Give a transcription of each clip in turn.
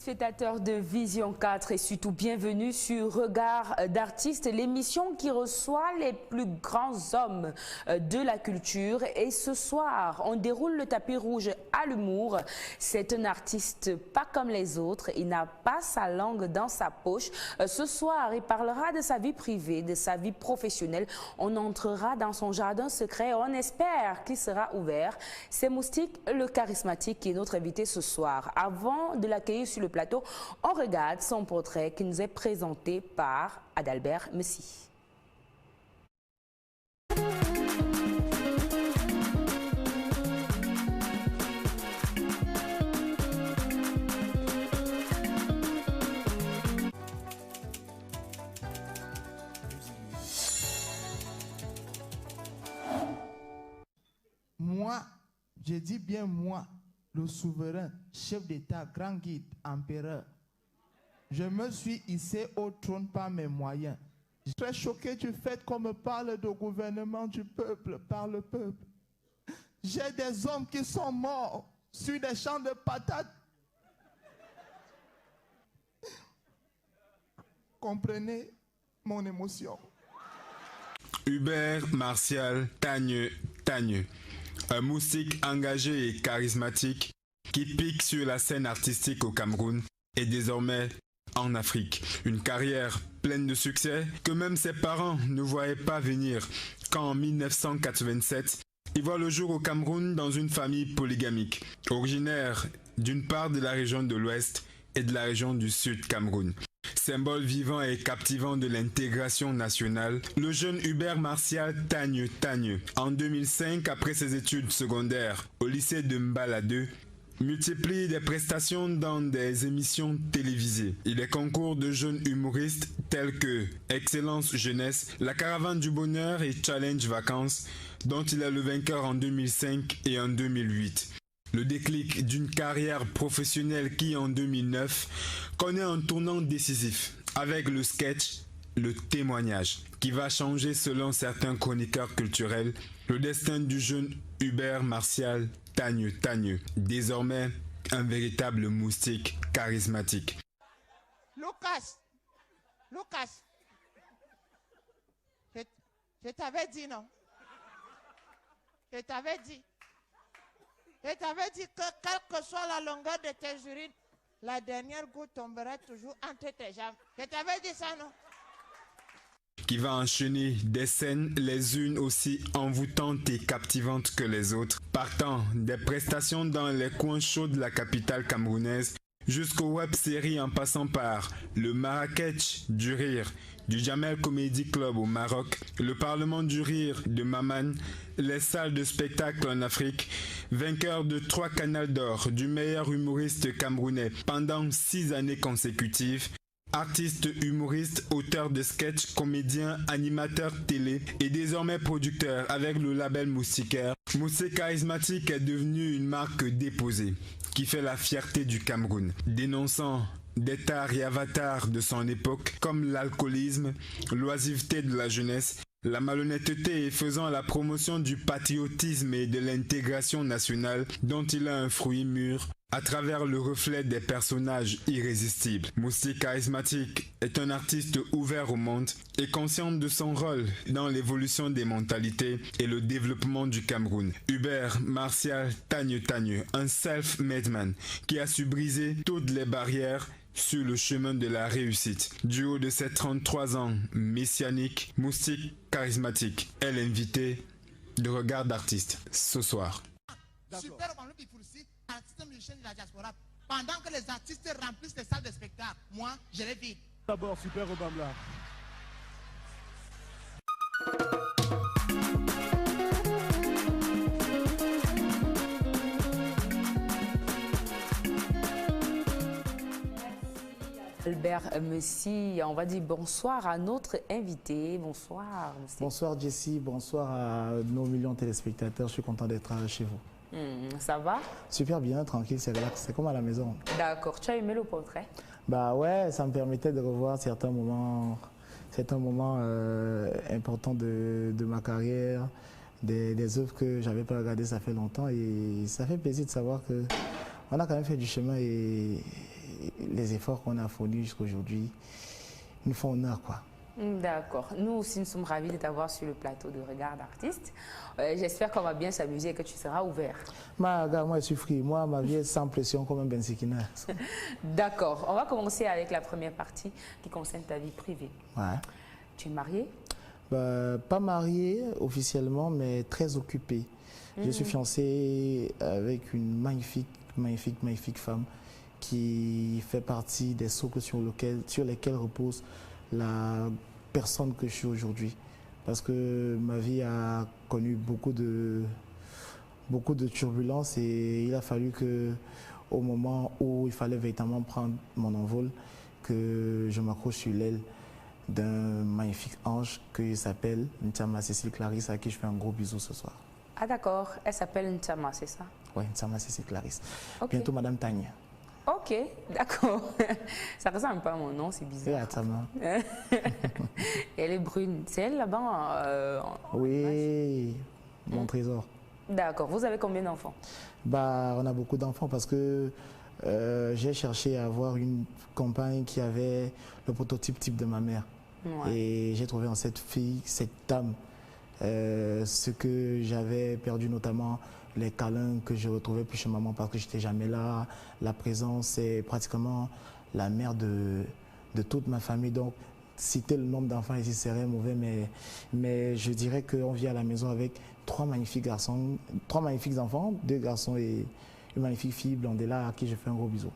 Spectateurs de Vision 4 et surtout bienvenue sur Regard d'artistes, l'émission qui reçoit les plus grands hommes de la culture. Et ce soir, on déroule le tapis rouge à l'humour. C'est un artiste pas comme les autres, il n'a pas sa langue dans sa poche. Ce soir, il parlera de sa vie privée, de sa vie professionnelle. On entrera dans son jardin secret, on espère qu'il sera ouvert. C'est Moustique, le charismatique, qui est notre invité ce soir. Avant de l'accueillir sur le plateau, on regarde son portrait qui nous est présenté par Adalbert Messi. Moi, je dis bien moi, le souverain, chef d'État, grand guide, empereur, je me suis hissé au trône par mes moyens. Je suis très choqué du fait qu'on me parle de gouvernement du peuple, par le peuple. J'ai des hommes qui sont morts sur des champs de patates. Comprenez mon émotion. Hubert Martial Tagneux, un moustique engagé et charismatique qui pique sur la scène artistique au Cameroun et désormais en Afrique. Une carrière pleine de succès que même ses parents ne voyaient pas venir quand en 1987, il voit le jour au Cameroun dans une famille polygamique, originaire d'une part de la région de l'Ouest et de la région du Sud Cameroun. Symbole vivant et captivant de l'intégration nationale, le jeune Hubert Martial Tagneux, en 2005, après ses études secondaires au lycée de Mbala 2, multiplie des prestations dans des émissions télévisées et des concours de jeunes humoristes tels que Excellence Jeunesse, La Caravane du Bonheur et Challenge Vacances, dont il est le vainqueur en 2005 et en 2008. Le déclic d'une carrière professionnelle qui, en 2009, connaît un tournant décisif avec le sketch Le Témoignage, qui va changer, selon certains chroniqueurs culturels, le destin du jeune Hubert Martial Tagneux, désormais un véritable moustique charismatique. Lucas, je t'avais dit non. Je t'avais dit que quelle que soit la longueur de tes urines, la dernière goutte tombera toujours entre tes jambes. Je t'avais dit ça, non? Qui va enchaîner des scènes les unes aussi envoûtantes et captivantes que les autres, partant des prestations dans les coins chauds de la capitale camerounaise jusqu'aux web-séries en passant par le Marrakech du Rire, du Jamel Comedy Club au Maroc, le Parlement du Rire de Maman, les salles de spectacle en Afrique, vainqueur de 3 canals d'or du meilleur humoriste camerounais pendant 6 années consécutives, artiste, humoriste, auteur de sketchs, comédien, animateur télé et désormais producteur avec le label Moustiquaire. Moustique charismatique est devenu une marque déposée qui fait la fierté du Cameroun, dénonçant des tares et avatars de son époque comme l'alcoolisme, l'oisiveté de la jeunesse, la malhonnêteté et faisant la promotion du patriotisme et de l'intégration nationale dont il a un fruit mûr à travers le reflet des personnages irrésistibles. Moustique charismatique est un artiste ouvert au monde et conscient de son rôle dans l'évolution des mentalités et le développement du Cameroun. Hubert Martial Tagneux, un self-made man qui a su briser toutes les barrières sur le chemin de la réussite. Du haut de ses 33 ans messianiques, moustique charismatique est l'invité de Regard d'artiste ce soir. Pendant que les artistes remplissent les salles de spectacle, moi, je les vide. D'abord, Super Obama. Albert Messi, on va dire bonsoir à notre invité. Bonsoir. Messi. Bonsoir Jessie, bonsoir à nos millions de téléspectateurs. Je suis content d'être chez vous. Ça va? Super bien, tranquille, c'est relax, c'est comme à la maison. D'accord, tu as aimé le portrait? Bah ouais, ça me permettait de revoir certains moments importants de ma carrière, des œuvres que je n'avais pas regardées ça fait longtemps et ça fait plaisir de savoir qu'on a quand même fait du chemin et les efforts qu'on a fournis jusqu'à aujourd'hui nous font honneur, quoi. D'accord. Nous aussi, nous sommes ravis de t'avoir sur le plateau de Regard d'artiste. J'espère qu'on va bien s'amuser et que tu seras ouvert. Moi, je suis free. Moi, ma vie est sans pression comme un bensikina. D'accord. On va commencer avec la première partie qui concerne ta vie privée. Ouais. Tu es marié? Pas marié officiellement, mais très occupé. Je suis fiancé avec une magnifique femme qui fait partie des socles sur lesquels repose la personne que je suis aujourd'hui. Parce que ma vie a connu beaucoup de turbulences et il a fallu que, au moment où il fallait véritablement prendre mon envol, que je m'accroche sur l'aile d'un magnifique ange qui s'appelle Ntama Cécile Clarisse, à qui je fais un gros bisou ce soir. Ah d'accord, elle s'appelle Ntama, c'est ça? Oui, Ntama Cécile Clarisse. Okay. Bientôt Madame Tania. Ok, d'accord. Ça ressemble pas à mon nom, c'est bizarre. Elle est brune. C'est elle là-bas oui, mon trésor. D'accord. Vous avez combien d'enfants? On a beaucoup d'enfants parce que j'ai cherché à avoir une compagne qui avait le prototype de ma mère. Ouais. Et j'ai trouvé en cette fille, cette dame, ce que j'avais perdu, notamment les câlins que je retrouvais plus chez maman parce que j'étais jamais là. La présence, c'est pratiquement la mère de toute ma famille. Donc, citer le nombre d'enfants ici serait mauvais, mais je dirais qu'on vit à la maison avec trois magnifiques enfants, 2 garçons et une magnifique fille, Blandella, à qui je fais un gros bisou.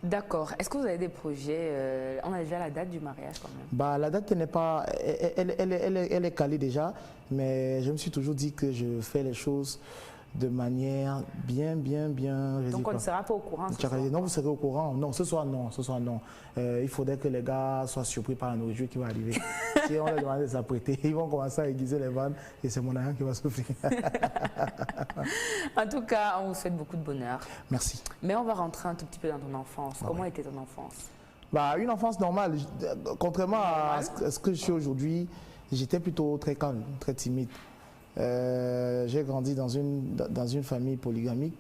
D'accord. Est-ce que vous avez des projets? On a déjà la date du mariage quand même. La date n'est pas... Elle est calée déjà, mais je me suis toujours dit que je fais les choses de manière bien... Donc on ne sera pas au courant ce soir? Non, vous serez au courant. Non, ce soir non. Il faudrait que les gars soient surpris par la nourriture qui va arriver. Si on leur demande de s'apprêter, ils vont commencer à aiguiser les vannes et c'est mon argent qui va souffrir. En tout cas, on vous souhaite beaucoup de bonheur. Merci. Mais on va rentrer un tout petit peu dans ton enfance. Comment était ton enfance? Une enfance normale. Contrairement à ce que je suis aujourd'hui, j'étais plutôt très calme, très timide. J'ai grandi dans une famille polygamique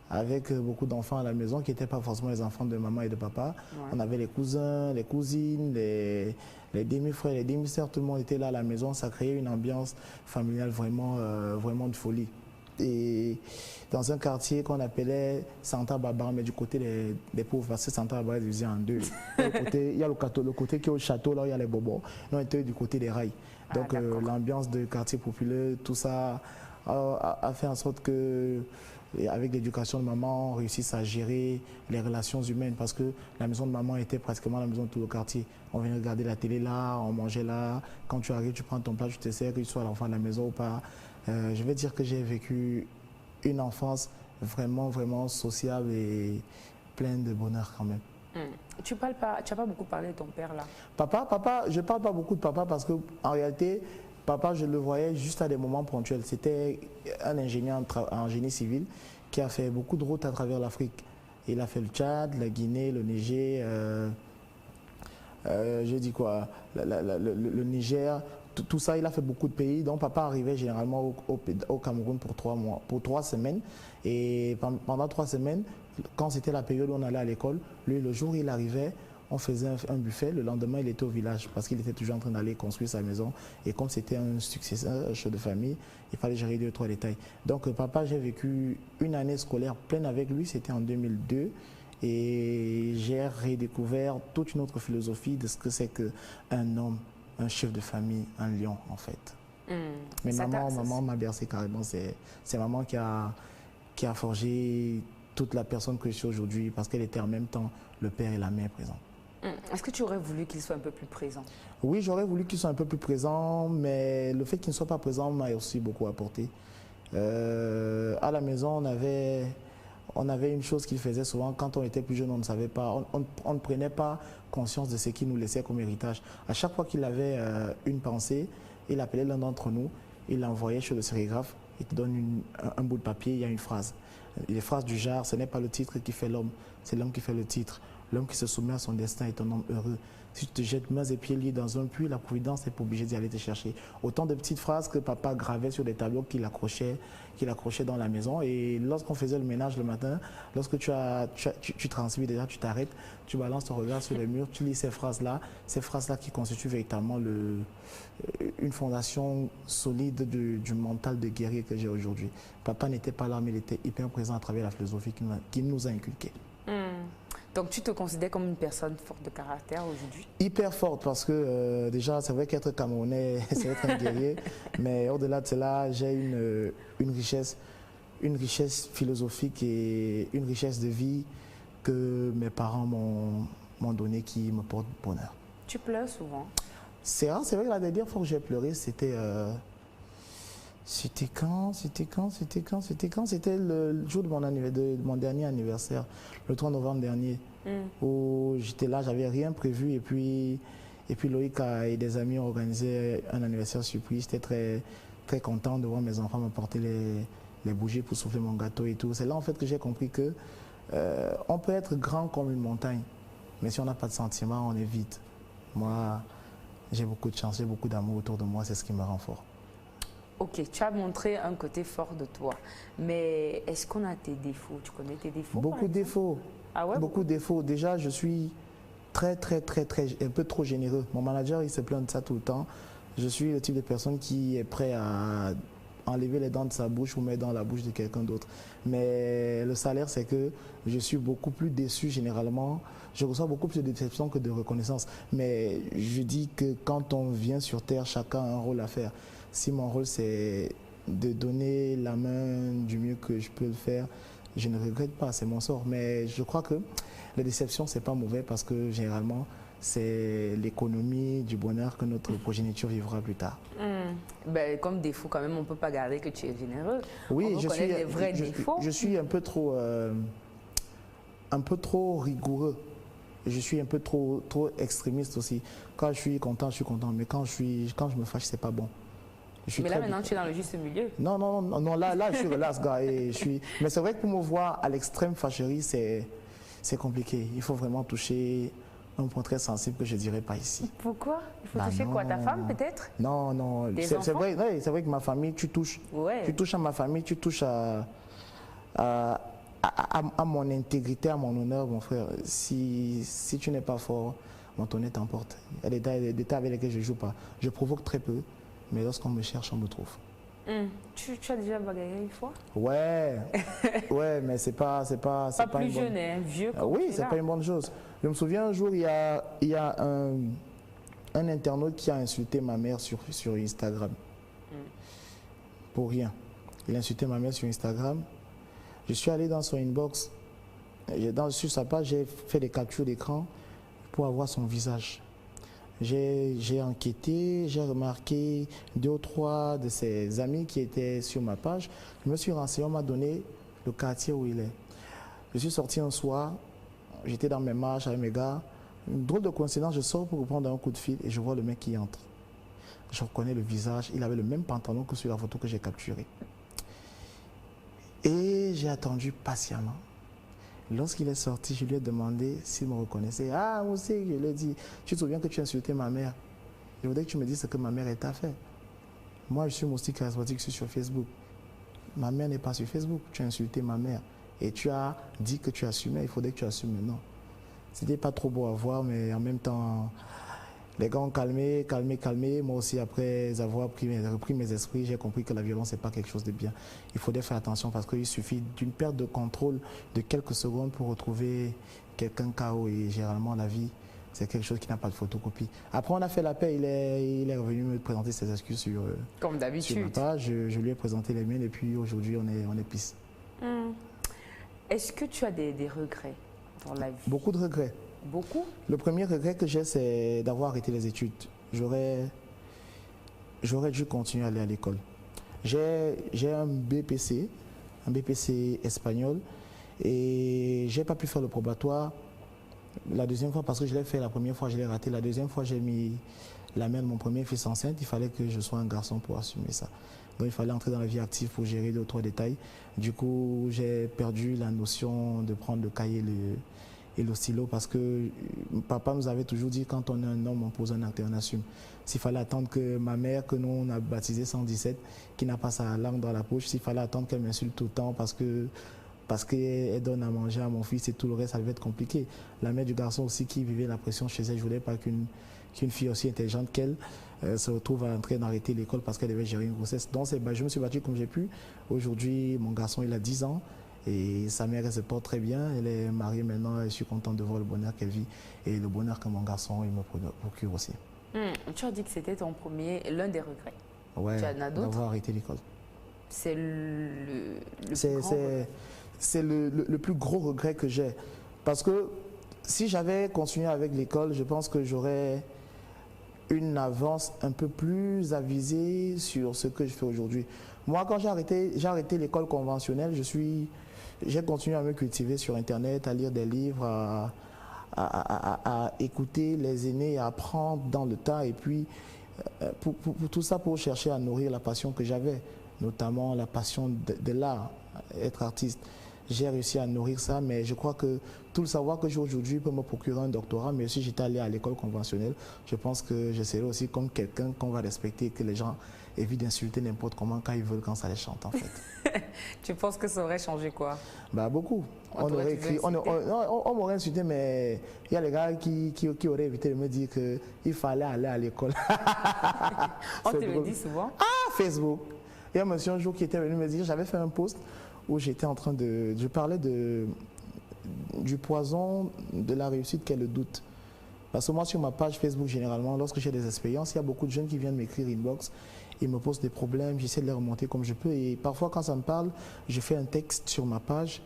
avec beaucoup d'enfants à la maison qui n'étaient pas forcément les enfants de maman et de papa. Ouais. On avait les cousins, les cousines, les demi-frères, les demi-sœurs, tout le monde était là à la maison. Ça créait une ambiance familiale vraiment de folie. Et dans un quartier qu'on appelait Santa Barbara, mais du côté des pauvres, parce que Santa Barbara est divisé en deux. Il y a le côté qui est au château, là où il y a les bobos. Nous, on était du côté des rails. Donc l'ambiance de quartier populaire, tout ça a fait en sorte que, avec l'éducation de maman, on réussisse à gérer les relations humaines parce que la maison de maman était pratiquement la maison de tout le quartier. On venait regarder la télé là, on mangeait là. Quand tu arrives, tu prends ton plat, tu te sers, que tu sois l'enfant de la maison ou pas. Je vais dire que j'ai vécu une enfance vraiment sociable et pleine de bonheur quand même. Tu n'as pas beaucoup parlé de ton père là? Papa, je ne parle pas beaucoup de papa parce qu'en réalité, papa, je le voyais juste à des moments ponctuels. C'était un ingénieur en génie civil qui a fait beaucoup de routes à travers l'Afrique. Il a fait le Tchad, la Guinée, le Niger, le Niger, tout ça, il a fait beaucoup de pays. Donc papa arrivait généralement au Cameroun pour 3 mois, pour 3 semaines. Et pendant 3 semaines, quand c'était la période où on allait à l'école, lui, le jour où il arrivait, on faisait un buffet. Le lendemain, il était au village parce qu'il était toujours en train d'aller construire sa maison. Et comme c'était un successeur de famille, il fallait gérer 2 ou 3 détails. Donc papa, j'ai vécu une année scolaire pleine avec lui. C'était en 2002. Et j'ai redécouvert toute une autre philosophie de ce que c'est qu'un homme, un chef de famille, un lion en fait. Mais maman m'a bercé carrément. C'est maman qui a forgé toute la personne que je suis aujourd'hui parce qu'elle était en même temps le père et la mère présents. Est-ce que tu aurais voulu qu'il soit un peu plus présent? Oui, j'aurais voulu qu'il soit un peu plus présent, mais le fait qu'il ne soit pas présent m'a aussi beaucoup apporté. À la maison, on avait une chose qu'il faisait souvent. Quand on était plus jeune, on ne savait pas, on ne prenait pas conscience de ce qu'il nous laissait comme héritage. À chaque fois qu'il avait une pensée, il appelait l'un d'entre nous, il l'envoyait chez le sérigraphe, il te donne un bout de papier, il y a une phrase. Les phrases du genre, ce n'est pas le titre qui fait l'homme, c'est l'homme qui fait le titre. L'homme qui se soumet à son destin est un homme heureux. Si tu te jettes mains et pieds liés dans un puits, la providence n'est pas obligée d'y aller te chercher. Autant de petites phrases que papa gravait sur des tableaux qu'il accrochait dans la maison. Et lorsqu'on faisait le ménage le matin, lorsque tu transmets déjà, tu t'arrêtes, tu balances ton regard sur les murs, tu lis ces phrases-là qui constituent véritablement une fondation solide du mental de guerrier que j'ai aujourd'hui. Papa n'était pas là, mais il était hyper présent à travers la philosophie qu'il nous a inculquée. Donc tu te considères comme une personne forte de caractère aujourd'hui? Hyper forte parce que déjà c'est vrai qu'être Camerounais c'est être un guerrier, mais au-delà de cela j'ai une richesse philosophique et une richesse de vie que mes parents m'ont donné qui me porte bonheur. Tu pleures souvent? C'est rare, c'est vrai que la dernière fois que j'ai pleuré c'était quand? C'était le jour de mon dernier anniversaire, le 3 novembre dernier, où j'étais là, j'avais rien prévu et puis Loïc et des amis ont organisé un anniversaire surprise. J'étais très, très content de voir mes enfants m'apporter les bougies pour souffler mon gâteau et tout. C'est là en fait que j'ai compris que on peut être grand comme une montagne, mais si on n'a pas de sentiments, on est vide. Moi, j'ai beaucoup de chance, j'ai beaucoup d'amour autour de moi, c'est ce qui me rend fort. Ok, tu as montré un côté fort de toi, mais est-ce qu'on a tes défauts? Tu connais tes défauts? Beaucoup de défauts. Ah ouais? Beaucoup de défauts. Déjà, je suis très, un peu trop généreux. Mon manager, il se plaint de ça tout le temps. Je suis le type de personne qui est prêt à enlever les dents de sa bouche ou mettre dans la bouche de quelqu'un d'autre. Mais le salaire, c'est que je suis beaucoup plus déçu généralement. Je reçois beaucoup plus de déception que de reconnaissance. Mais je dis que quand on vient sur Terre, chacun a un rôle à faire. Si mon rôle, c'est de donner la main du mieux que je peux le faire, je ne regrette pas, c'est mon sort. Mais je crois que la déception, c'est pas mauvais parce que généralement, c'est l'économie du bonheur que notre progéniture vivra plus tard. Ben, comme défaut, quand même, on ne peut pas garder que tu es généreux. Oui, on reconnaît les vrais défauts. Je suis un peu trop rigoureux. Je suis un peu trop extrémiste aussi. Quand je suis content, mais quand je me fâche, c'est pas bon. Mais là, maintenant, tu es dans le juste milieu. Non, là, je suis relax, gars. Mais c'est vrai que pour me voir à l'extrême fâcherie, c'est compliqué. Il faut vraiment toucher un point très sensible que je ne dirais pas ici. Pourquoi? Il faut toucher quoi? Ta femme, peut-être? Non. C'est vrai que ma famille, tu touches. Ouais. Tu touches à ma famille, tu touches à mon intégrité, à mon honneur, mon frère. Si tu n'es pas fort, mon tonnet t'emporte. Il y a des détails avec lesquels je ne joue pas. Je provoque très peu. Mais lorsqu'on me cherche, on me trouve. Tu as déjà bagarré une fois? Ouais, mais c'est pas plus une jeune, bonne... vieux. Oui, c'est pas une bonne chose. Je me souviens un jour, il y a un internaute qui a insulté ma mère sur Instagram. Pour rien. Il a insulté ma mère sur Instagram. Je suis allé dans son inbox. Sur sa page, j'ai fait des captures d'écran pour avoir son visage. J'ai enquêté, j'ai remarqué 2 ou 3 de ses amis qui étaient sur ma page. Je me suis renseigné, on m'a donné le quartier où il est. Je suis sorti un soir, j'étais dans mes marches avec mes gars. Une drôle de coïncidence, je sors pour prendre un coup de fil et je vois le mec qui entre. Je reconnais le visage, il avait le même pantalon que sur la photo que j'ai capturée. Et j'ai attendu patiemment. Lorsqu'il est sorti, je lui ai demandé s'il me reconnaissait. Ah, moi aussi, je lui ai dit, tu te souviens que tu as insulté ma mère? Je voudrais que tu me dises ce que ma mère t'a fait. Moi, je suis aussi charismatique, je suis sur Facebook. Ma mère n'est pas sur Facebook, tu as insulté ma mère. Et tu as dit que tu assumais, il faudrait que tu assumes maintenant. C'était pas trop beau à voir, mais en même temps, les gars ont calmé. Moi aussi, après avoir repris mes esprits, j'ai compris que la violence n'est pas quelque chose de bien. Il faudrait faire attention parce qu'il suffit d'une perte de contrôle de quelques secondes pour retrouver quelqu'un KO. Et généralement, la vie, c'est quelque chose qui n'a pas de photocopie. Après, on a fait la paix. Il est revenu me présenter ses excuses sur comme d'habitude. Sur ma page. Je lui ai présenté les miennes et puis aujourd'hui, on est pisse. Est-ce que tu as des regrets dans la vie? Beaucoup de regrets. Beaucoup? Le premier regret que j'ai, c'est d'avoir arrêté les études. J'aurais dû continuer à aller à l'école. J'ai un BPC espagnol, et j'ai pas pu faire le probatoire la deuxième fois parce que je l'ai fait la première fois, je l'ai raté. La deuxième fois, j'ai mis la mère de mon premier fils enceinte. Il fallait que je sois un garçon pour assumer ça. Donc il fallait entrer dans la vie active pour gérer 2 ou 3 détails. Du coup, j'ai perdu la notion de prendre le cahier et le stylo parce que papa nous avait toujours dit quand on est un homme, on pose un acte et on assume. S'il fallait attendre que ma mère, que nous on a baptisé 117, qui n'a pas sa langue dans la poche, s'il fallait attendre qu'elle m'insulte tout le temps parce qu'elle donne à manger à mon fils et tout le reste, ça devait être compliqué. La mère du garçon aussi qui vivait la pression chez elle, je ne voulais pas qu'une fille aussi intelligente qu'elle se retrouve à entrer d'arrêter l'école parce qu'elle devait gérer une grossesse. Donc je me suis battu comme j'ai pu. Aujourd'hui, mon garçon il a 10 ans et sa mère elle se porte très bien. Elle est mariée maintenant et je suis content de voir le bonheur qu'elle vit et le bonheur que mon garçon il me procure aussi. Tu as dit que c'était l'un des regrets. Ouais, tu en as d'autres? D'avoir arrêté l'école. C'est c'est le plus gros regret que j'ai. Parce que si j'avais continué avec l'école, je pense que j'aurais une avance un peu plus avisée sur ce que je fais aujourd'hui. Moi, quand j'ai arrêté l'école conventionnelle, j'ai continué à me cultiver sur Internet, à lire des livres, à écouter les aînés, à apprendre dans le tas. Et puis, pour tout ça, pour chercher à nourrir la passion que j'avais, notamment la passion de l'art, être artiste. J'ai réussi à nourrir ça, mais je crois que tout le savoir que j'ai aujourd'hui peut me procurer un doctorat, mais si j'étais allé à l'école conventionnelle, je pense que je serais aussi comme quelqu'un qu'on va respecter, que les gens évitent d'insulter n'importe comment quand ils veulent, quand ça les chante en fait. Tu penses que ça aurait changé quoi? Bah beaucoup. On m'aurait insulté, mais il y a les gars qui auraient évité de me dire qu'il fallait aller à l'école. On te le dit souvent? Ah, Facebook. Il y a un monsieur un jour qui était venu me dire, j'avais fait un post où j'étais en train je parlais du poison de la réussite qu'est le doute. Parce que moi, sur ma page Facebook, généralement, lorsque j'ai des expériences, il y a beaucoup de jeunes qui viennent m'écrire inbox, ils me posent des problèmes, j'essaie de les remonter comme je peux. Et parfois, quand ça me parle, je fais un texte sur ma page,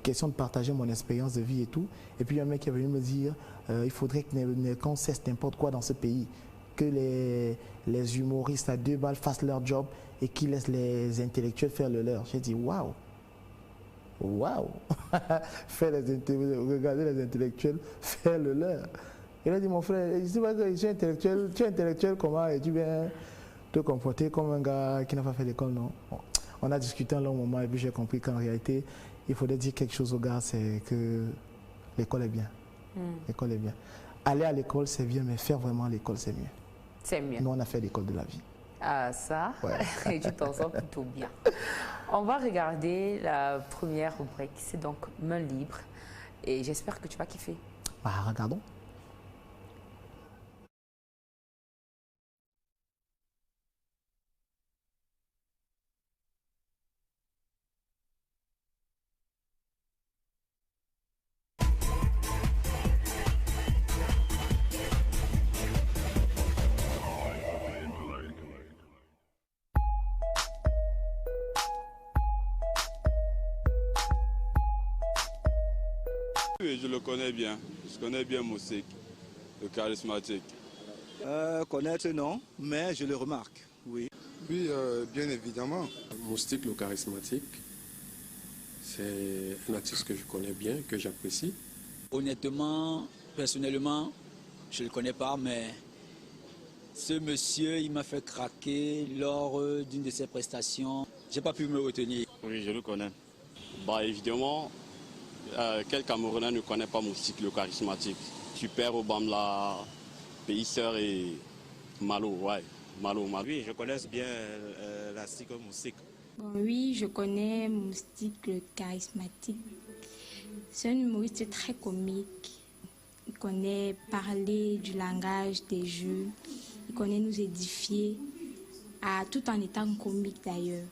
question de partager mon expérience de vie et tout. Et puis, il y a un mec qui est venu me dire, il faudrait qu'on cesse n'importe quoi dans ce pays, que les humoristes à 2 balles fassent leur job et qu'ils laissent les intellectuels faire le leur. J'ai dit, waouh! Waouh! Regardez les intellectuels faire le leur. Il a dit, mon frère, je sais pas que tu es intellectuel comment et tu viens te comporter comme un gars qui n'a pas fait l'école, non? Bon. On a discuté un long moment et puis j'ai compris qu'en réalité, il faudrait dire quelque chose aux gars, c'est que l'école est bien. L'école est bien. Aller à l'école, c'est bien, mais faire vraiment l'école, c'est mieux. C'est mieux. Nous, on a fait l'école de la vie. Ah, ça, ouais. Et tu t'en sors plutôt bien. On va regarder la première rubrique, c'est donc Main libre. Et j'espère que tu vas kiffer. Bah, regardons. Oui, je le connais bien. Je connais bien Moustique, le charismatique. Connaître, non, mais je le remarque, oui. Oui, bien évidemment. Moustique, le charismatique, c'est un artiste que je connais bien, que j'apprécie. Honnêtement, personnellement, je ne le connais pas, mais ce monsieur, il m'a fait craquer lors d'une de ses prestations. Je n'ai pas pu me retenir. Oui, je le connais. Bah, évidemment, quel Camerounais ne connaît pas Moustique, le charismatique? Super Obamla, Payseur et Malo, ouais. Malo. Oui, je connais bien l'artiste Moustique. Bon, oui, je connais Moustique, le charismatique. C'est un humoriste très comique. Il connaît parler du langage des jeux. Il connaît nous édifier, tout en étant comique d'ailleurs.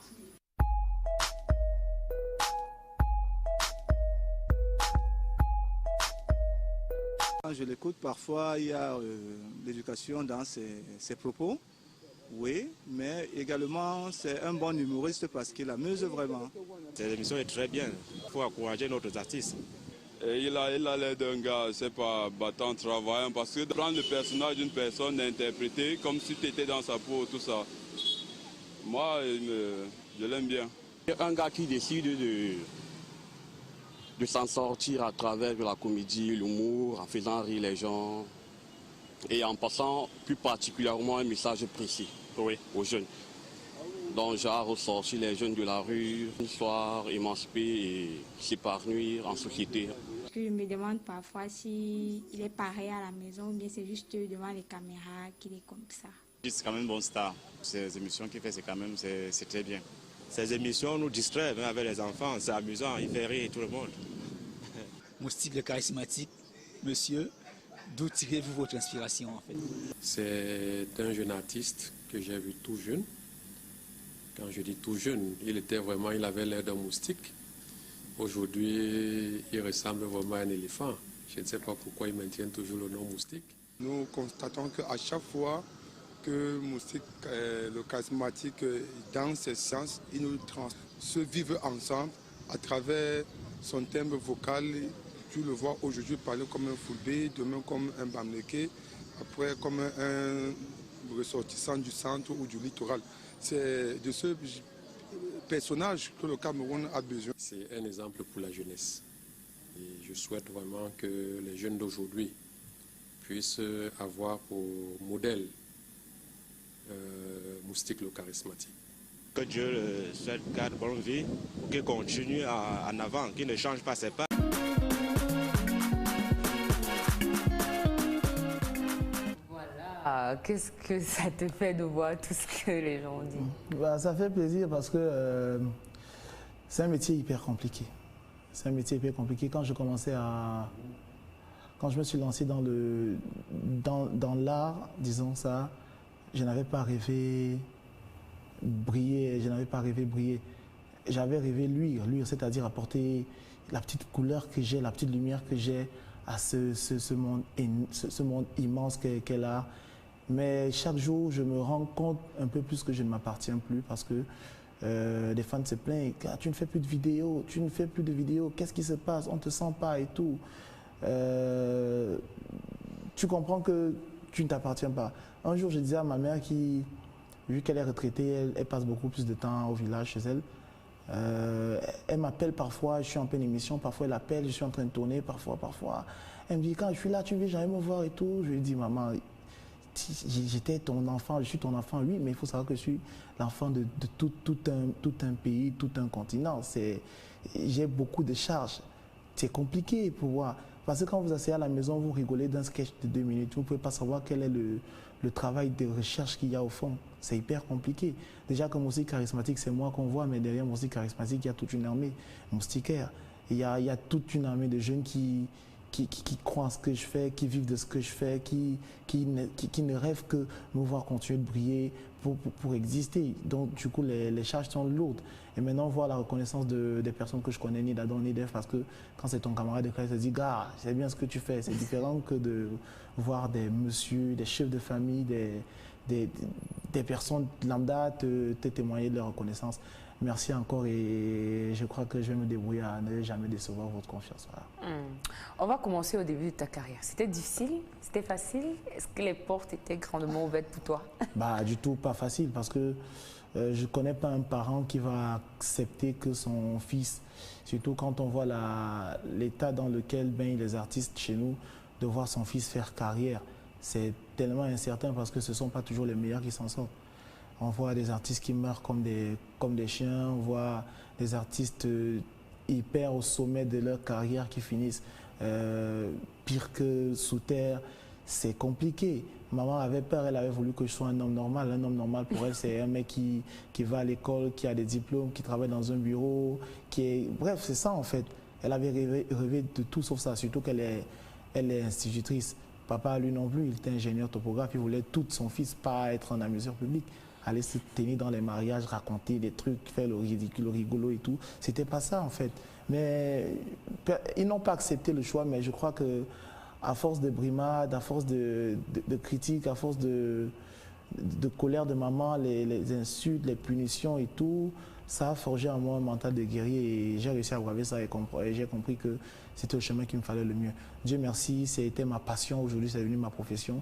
Quand je l'écoute, parfois il y a l'éducation dans ses propos, oui, mais également c'est un bon humoriste parce qu'il amuse vraiment. Cette émission est très bien, il faut encourager notre artiste. Et il a l'air d'un gars, c'est pas battant, travaillant, parce que prendre le personnage d'une personne et interpréter comme si tu étais dans sa peau, tout ça, moi, je l'aime bien. Un gars qui décide de s'en sortir à travers la comédie, l'humour, en faisant rire les gens et en passant plus particulièrement un message précis aux jeunes. Donc, j'ai ressorti les jeunes de la rue, un soir, émancipés et s'épanouir en société. Je me demande parfois s'il est pareil à la maison ou bien c'est juste devant les caméras qu'il est comme ça. C'est quand même un bon star. Ces émissions qu'il fait, c'est quand même c'est très bien. Ces émissions nous distraient même avec les enfants, c'est amusant, il fait rire tout le monde. Moustique le charismatique, monsieur, d'où tirez-vous votre inspiration en fait? C'est un jeune artiste que j'ai vu tout jeune. Quand je dis tout jeune, il avait l'air d'un moustique. Aujourd'hui, il ressemble vraiment à un éléphant. Je ne sais pas pourquoi ils maintiennent toujours le nom moustique. Nous constatons qu'à chaque fois que Moustique, le charismatique, dans ses séances, ils nous se vivent ensemble à travers son timbre vocal. Tu le vois aujourd'hui parler comme un Fulbé, demain comme un Bamleke, après comme un ressortissant du centre ou du littoral. C'est de ce personnage que le Cameroun a besoin. C'est un exemple pour la jeunesse. Et je souhaite vraiment que les jeunes d'aujourd'hui puissent avoir pour modèle Moustique le charismatique. Que Dieu le souhaite garde bonne vie, pour qu'il continue en avant, qu'il ne change pas ses pas. Qu'est-ce que ça te fait de voir tout ce que les gens disent? Ça fait plaisir parce que c'est un métier hyper compliqué. C'est un métier hyper compliqué. Quand je me suis lancé dans l'art, disons ça, je n'avais pas rêvé briller, J'avais rêvé luire, c'est-à-dire apporter la petite couleur que j'ai, la petite lumière que j'ai à ce monde immense qu'est l'art. Mais chaque jour, je me rends compte un peu plus que je ne m'appartiens plus parce que les fans se plaignent. Ah, tu ne fais plus de vidéos, qu'est-ce qui se passe? On ne te sent pas et tout. Tu comprends que tu ne t'appartiens pas. Un jour, je disais à ma mère qui, vu qu'elle est retraitée, elle passe beaucoup plus de temps au village chez elle. Elle m'appelle parfois, je suis en pleine émission, parfois elle appelle, je suis en train de tourner, parfois. Elle me dit, quand je suis là, tu ne viens jamais me voir et tout. Je lui dis, maman, j'étais ton enfant, je suis ton enfant, oui, mais il faut savoir que je suis l'enfant de tout un pays, tout un continent. J'ai beaucoup de charges. C'est compliqué pour voir. Parce que quand vous asseyez à la maison, vous rigolez d'un sketch de 2 minutes, vous ne pouvez pas savoir quel est le travail de recherche qu'il y a au fond. C'est hyper compliqué. Déjà que Moustique charismatique, c'est moi qu'on voit, mais derrière Moustique charismatique, il y a toute une armée moustiquaire. Il y a toute une armée de jeunes qui croient en ce que je fais, qui vivent de ce que je fais, qui ne rêvent que me voir continuer de briller pour exister. Donc du coup, les charges sont lourdes. Et maintenant, voir la reconnaissance des personnes que je connais, ni d'Adam ni d'Ève, parce que quand c'est ton camarade de classe, il se dit, gars, c'est bien ce que tu fais. C'est différent que de voir des messieurs, des chefs de famille, des personnes lambda te témoigner de leur reconnaissance. Merci encore et je crois que je vais me débrouiller à ne jamais décevoir votre confiance. Voilà. On va commencer au début de ta carrière. C'était difficile? C'était facile? Est-ce que les portes étaient grandement ouvertes pour toi? Du tout pas facile parce que je ne connais pas un parent qui va accepter que son fils, surtout quand on voit l'état dans lequel baignent les artistes chez nous, de voir son fils faire carrière. C'est tellement incertain parce que ce ne sont pas toujours les meilleurs qui s'en sortent. On voit des artistes qui meurent comme des chiens, on voit des artistes hyper au sommet de leur carrière qui finissent pire que sous terre. C'est compliqué. Maman avait peur, elle avait voulu que je sois un homme normal. Un homme normal pour elle, c'est un mec qui va à l'école, qui a des diplômes, qui travaille dans un bureau, Bref, c'est ça en fait. Elle avait rêvé de tout sauf ça, surtout qu'elle est institutrice. Papa, lui non plus, il était ingénieur topographe, il voulait tout son fils pas être en amuseur public, aller se tenir dans les mariages, raconter des trucs, faire le ridicule, le rigolo et tout. C'était pas ça en fait. Mais ils n'ont pas accepté le choix, mais je crois que à force de brimades, à force de critiques, à force de colère de maman, les insultes, les punitions et tout, ça a forgé en moi un mental de guerrier et j'ai réussi à braver ça et j'ai compris que c'était le chemin qu'il me fallait le mieux. Dieu merci, c'était ma passion, aujourd'hui c'est devenu ma profession.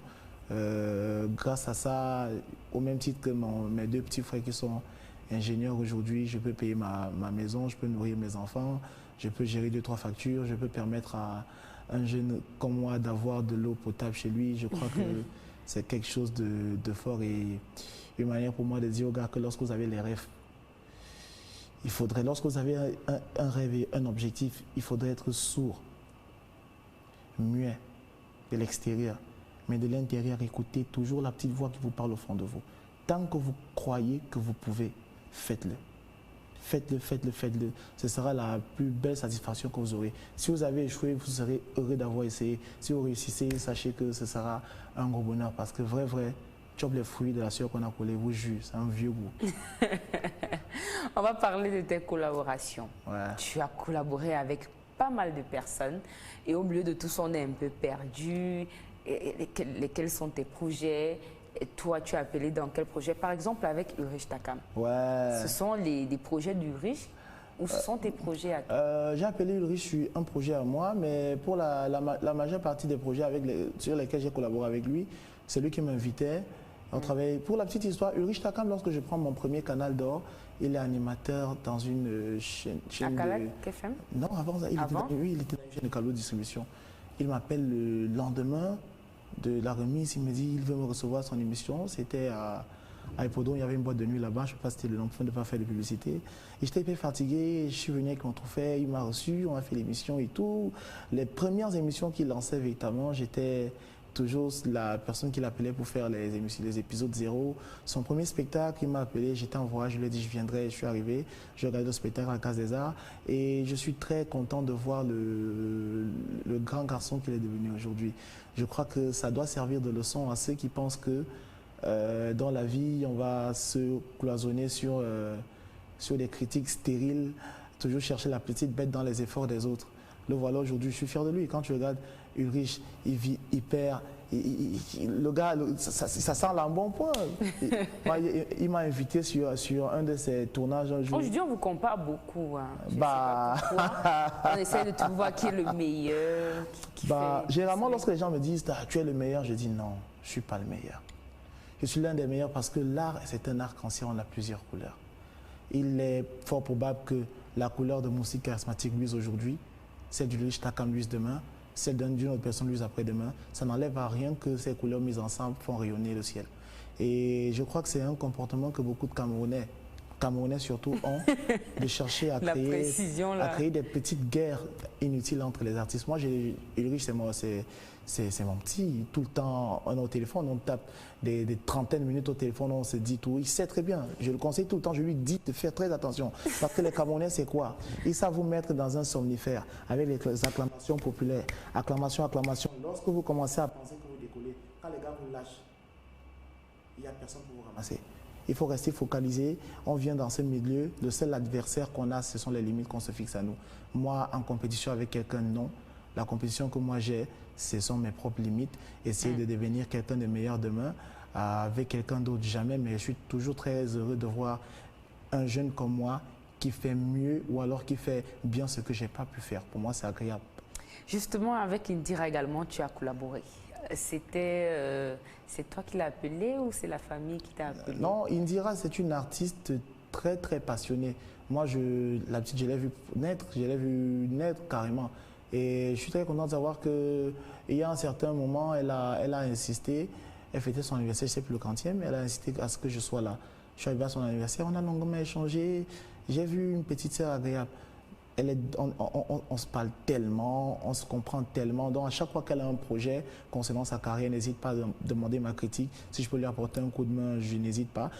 Grâce à ça, au même titre que mes 2 petits frères qui sont ingénieurs aujourd'hui, je peux payer ma maison, je peux nourrir mes enfants, je peux gérer 2-3 factures, je peux permettre à un jeune comme moi d'avoir de l'eau potable chez lui. Je crois que c'est quelque chose de fort et une manière pour moi de dire aux gars que lorsque vous avez les rêves, il faudrait, lorsque vous avez un rêve et un objectif, il faudrait être sourd, muet de l'extérieur, mais de l'intérieur, écoutez toujours la petite voix qui vous parle au fond de vous. Tant que vous croyez que vous pouvez, faites-le. Faites-le, faites-le, faites-le. Ce sera la plus belle satisfaction que vous aurez. Si vous avez échoué, vous serez heureux d'avoir essayé. Si vous réussissez, sachez que ce sera un gros bonheur parce que vrai, chope les fruits de la sueur qu'on a collée, vous jure, c'est un vieux goût. On va parler de tes collaborations. Ouais. Tu as collaboré avec pas mal de personnes et au milieu de tout ça, on est un peu perdu. Lesquels sont tes projets? Et toi, tu as appelé dans quel projet? Par exemple, avec Ulrich Takam. Ouais. Ce sont des projets d'Ulrich ou ce sont tes projets à toi? J'ai appelé Ulrich sur un projet à moi, mais pour la majeure partie des projets sur lesquels j'ai collaboré avec lui, c'est lui qui m'invitait. On travaille. Pour la petite histoire, Ulrich Takam, lorsque je prends mon premier canal d'or, il est animateur dans une chaîne de... FM? Non, avant ça, il était dans une chaîne de Calo Distribution. Il m'appelle le lendemain de la remise, il me dit il veut me recevoir à son émission. C'était à Hippodrome, il y avait une boîte de nuit là-bas, je ne sais pas si c'était le nom, de ne pas faire de publicité. Et j'étais hyper fatigué, je suis venu avec mon trophée, il m'a reçu, on a fait l'émission et tout. Les premières émissions qu'il lançait véritablement, j'étais toujours la personne qui l'appelait pour faire les épisodes 0. Son premier spectacle, il m'a appelé, j'étais en voyage, je lui ai dit je viendrai, je suis arrivé, je regardé le spectacle à la Case des Arts et je suis très content de voir le grand garçon qu'il est devenu aujourd'hui. Je crois que ça doit servir de leçon à ceux qui pensent que dans la vie, on va se cloisonner sur des critiques stériles, toujours chercher la petite bête dans les efforts des autres. Le voilà aujourd'hui, je suis fier de lui. Quand tu regardes Ulrich, il vit hyper. Le gars, ça sent l'embonpoint. Il m'a invité sur un de ses tournages un jour. Aujourd'hui, on vous compare beaucoup. Hein. On essaie de tout voir qui est le meilleur. Généralement, lorsque les gens me disent tu es le meilleur, je dis non, je ne suis pas le meilleur. Je suis l'un des meilleurs parce que l'art, c'est un arc-en-ciel, on a plusieurs couleurs. Il est fort probable que la couleur de Moussi charismatique Louise aujourd'hui, celle du Ulrich Takam Louise demain, celle d'une autre personne Louise après-demain, ça n'enlève à rien que ces couleurs mises ensemble font rayonner le ciel. Et je crois que c'est un comportement que beaucoup de Camerounais surtout ont, de chercher à créer des petites guerres inutiles entre les artistes. Moi, Ulrich, c'est mon petit. Tout le temps, on est au téléphone, on tape des trentaines de minutes au téléphone, on se dit tout. Il sait très bien. Je le conseille tout le temps. Je lui dis de faire très attention. Parce que les Camerounais, c'est quoi? Ils savent vous mettre dans un somnifère avec les acclamations populaires. Acclamation, acclamation. Lorsque vous commencez à penser que vous décollez, quand les gars vous lâchent, il n'y a personne pour vous ramasser. Il faut rester focalisé. On vient dans ce milieu. Le seul adversaire qu'on a, ce sont les limites qu'on se fixe à nous. Moi, en compétition avec quelqu'un, non. La compétition que moi j'ai, ce sont mes propres limites. Essayer de devenir quelqu'un de meilleur demain avec quelqu'un d'autre, jamais. Mais je suis toujours très heureux de voir un jeune comme moi qui fait mieux ou alors qui fait bien ce que je n'ai pas pu faire. Pour moi, c'est agréable. Justement, avec Indira également, tu as collaboré. C'est toi qui l'as appelé ou c'est la famille qui t'a appelé? Non, Indira, c'est une artiste très, très passionnée. Moi, la petite, je l'ai vue naître carrément. Et je suis très content de savoir qu'il y a un certain moment, elle a insisté, elle fêtait son anniversaire, je ne sais plus le quantième, elle a insisté à ce que je sois là. Je suis arrivé à son anniversaire, on a longuement échangé, j'ai vu une petite sœur agréable. On se parle tellement, on se comprend tellement. Donc, à chaque fois qu'elle a un projet concernant sa carrière, n'hésite pas à demander ma critique. Si je peux lui apporter un coup de main, je n'hésite pas.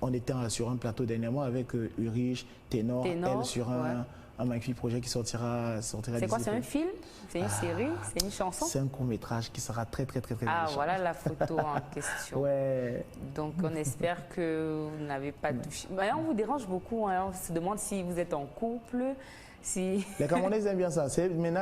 On était sur un plateau dernièrement avec Ulrich, Ténor, elle sur un magnifique projet qui sortira. C'est quoi, c'est un film? C'est une série? C'est une chanson? C'est un court-métrage qui sera très méchant. Voilà la photo en question. Ouais. Donc, on espère que vous n'avez pas touché. On vous dérange beaucoup. Hein. On se demande si vous êtes en couple. Si... Les Camerounais aiment bien ça. Maintenant,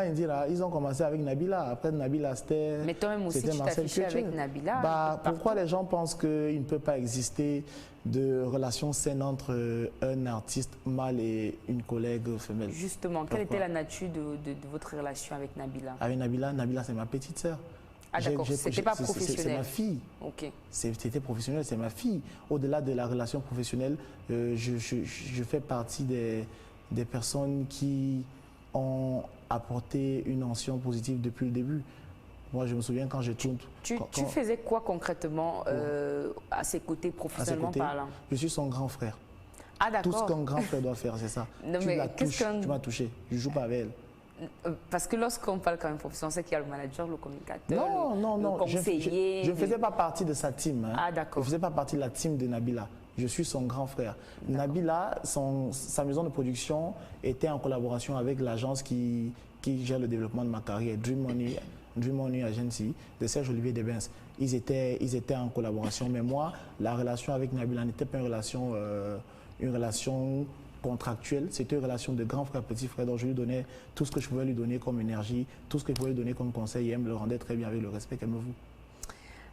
ils ont commencé avec Nabila. Après Nabila, c'était... Mais toi-même aussi, tu t'affichais avec Nabila. Pourquoi les gens pensent qu'il ne peut pas exister de relation saine entre un artiste mâle et une collègue femelle? Justement, quelle était la nature de votre relation avec Nabila? Avec Nabila, c'est ma petite sœur. Ah d'accord, c'était pas professionnel. C'est ma fille. Ok. C'était professionnel, c'est ma fille. Au-delà de la relation professionnelle, je fais partie des personnes qui ont apporté une mention positive depuis le début. Moi, je me souviens quand je tourne. Tu faisais quoi concrètement à ses côtés, professionnellement parlant? Je suis son grand frère. Ah, d'accord. Tout ce qu'un grand frère doit faire, c'est ça. Non, tu mais la touches, tu m'as touché. Je ne joue pas avec elle. Parce que lorsqu'on parle quand même professionnel, c'est qu'il y a le manager, le communicateur, le conseiller. Je ne faisais pas partie de sa team. Hein. Ah, d'accord. Je ne faisais pas partie de la team de Nabila. Je suis son grand frère. Nabila, sa maison de production était en collaboration avec l'agence qui gère le développement de ma carrière, Dream Money Agency, de Serge-Olivier Debens. Ils étaient en collaboration. Mais moi, la relation avec Nabila n'était pas une relation contractuelle, c'était une relation de grand frère, petit frère, dont je lui donnais tout ce que je pouvais lui donner comme énergie, tout ce que je pouvais lui donner comme conseil, et elle me le rendait très bien avec le respect qu'elle me voue.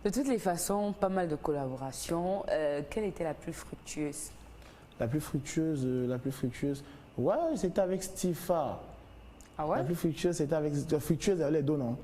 De toutes les façons, pas mal de collaborations. Quelle était la plus fructueuse? La plus fructueuse, ouais, c'était avec Stifa. Ah ouais? La plus fructueuse, c'était avec... Fructueuse avec les deux, non?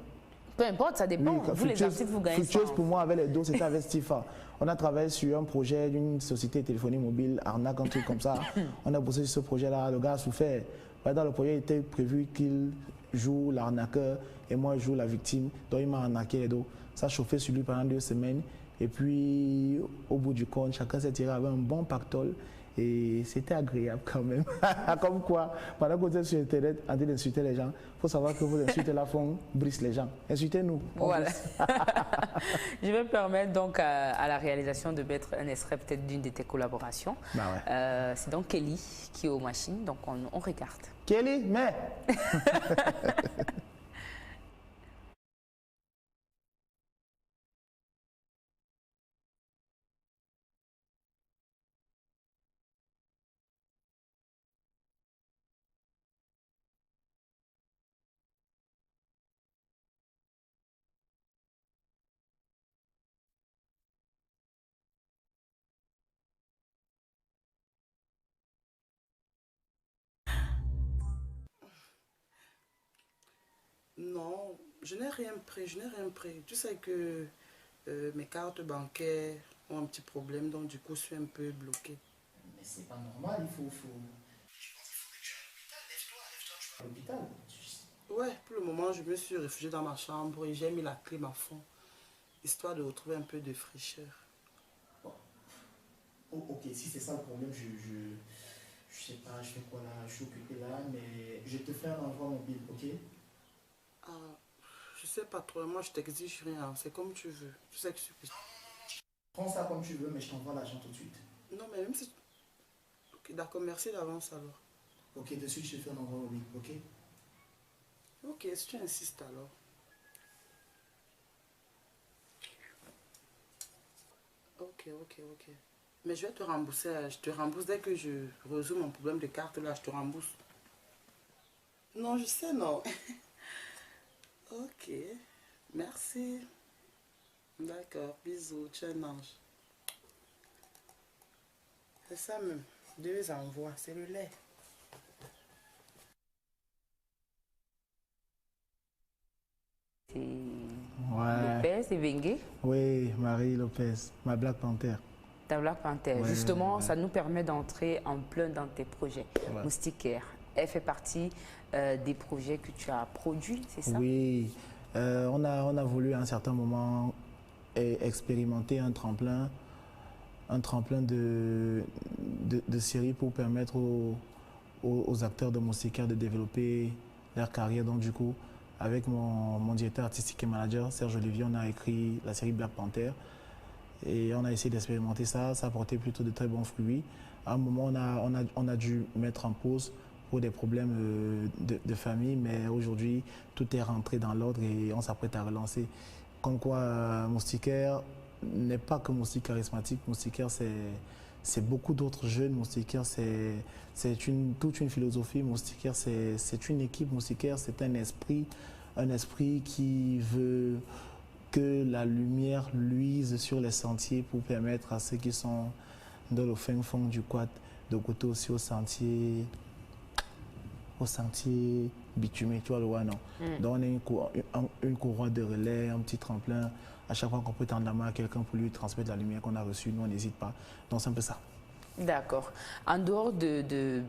Peu importe, ça dépend. Oui, vous, les artistes, vous gagnez ça. Fructueuse pour moi, avec les deux, c'était avec Stifa. On a travaillé sur un projet d'une société de téléphonie mobile, arnaque, un truc comme ça. On a bossé sur ce projet-là, le gars a souffert. Dans le projet, il était prévu qu'il joue l'arnaqueur et moi, je joue la victime. Donc, il m'a arnaqué les deux. Ça chauffait sur lui pendant 2 semaines. Et puis, au bout du compte, chacun s'est tiré avec un bon pactole. Et c'était agréable quand même. Comme quoi, pendant que vous êtes sur Internet en train d'insulter les gens, il faut savoir que vous insultez la fond, brise les gens. Insultez-nous. Voilà. Je vais me permettre donc à la réalisation de mettre un extrait peut-être d'une de tes collaborations. Bah ouais. C'est donc Kelly qui est aux machines, donc on regarde. Kelly, mais non, je n'ai rien pris, Tu sais que mes cartes bancaires ont un petit problème, donc du coup, je suis un peu bloqué. Mais c'est pas normal, je pense qu'il faut que tu ailles à l'hôpital. Lève-toi, tu vas à l'hôpital. Ouais, pour le moment, je me suis réfugié dans ma chambre et j'ai mis la clim à fond, histoire de retrouver un peu de fraîcheur. Bon. Oh, ok, si c'est ça le problème, je sais pas, je fais quoi là, je suis occupé là, mais je te fais un envoi mobile, ok? Je sais pas trop, moi je t'exige rien, c'est comme tu veux. Tu sais que je suis... Prends ça comme tu veux, mais je t'envoie l'argent tout de suite. Non, mais même si... Ok, d'accord, merci d'avance alors. Ok, de suite je te fais un envoi mobile, ok? Ok, si tu insistes alors. Ok. Mais je vais te rembourser, je te rembourse dès que je résous mon problème de carte là, je te rembourse. Non, je sais, non. Ok, merci. D'accord, bisous, tu es un ange. C'est ça même, 2 envois, c'est le lait. Lopez et Bengue. Oui, Marie Lopez, ma Black Panther. Ta Black Panther. Ouais, justement, ça nous permet d'entrer en plein dans tes projets. Ouais. Moustiquaire, elle fait partie des projets que tu as produits, c'est ça? Oui, on a voulu à un certain moment expérimenter un tremplin de série pour permettre aux acteurs de Moustiquaire de développer leur carrière. Donc du coup, avec mon directeur artistique et manager, Serge Olivier, on a écrit la série Black Panther et on a essayé d'expérimenter ça. Ça a porté plutôt de très bons fruits. À un moment, on a dû mettre en pause pour des problèmes de famille, mais aujourd'hui, tout est rentré dans l'ordre et on s'apprête à relancer. Comme quoi, Moustiquaire n'est pas que Moustique charismatique. Moustiquaire, c'est beaucoup d'autres jeunes. Moustiquaire, c'est toute une philosophie. Moustiquaire, c'est une équipe. Moustiquaire, c'est un esprit qui veut que la lumière luise sur les sentiers pour permettre à ceux qui sont dans le fin fond du quad de goûter aussi au sentier bitumé, tu vois le ouais, non. Donc on a une courroie de relais, un petit tremplin. À chaque fois qu'on peut tendre la main à quelqu'un pour lui transmettre la lumière qu'on a reçue, nous on n'hésite pas. Donc c'est un peu ça. D'accord. En dehors de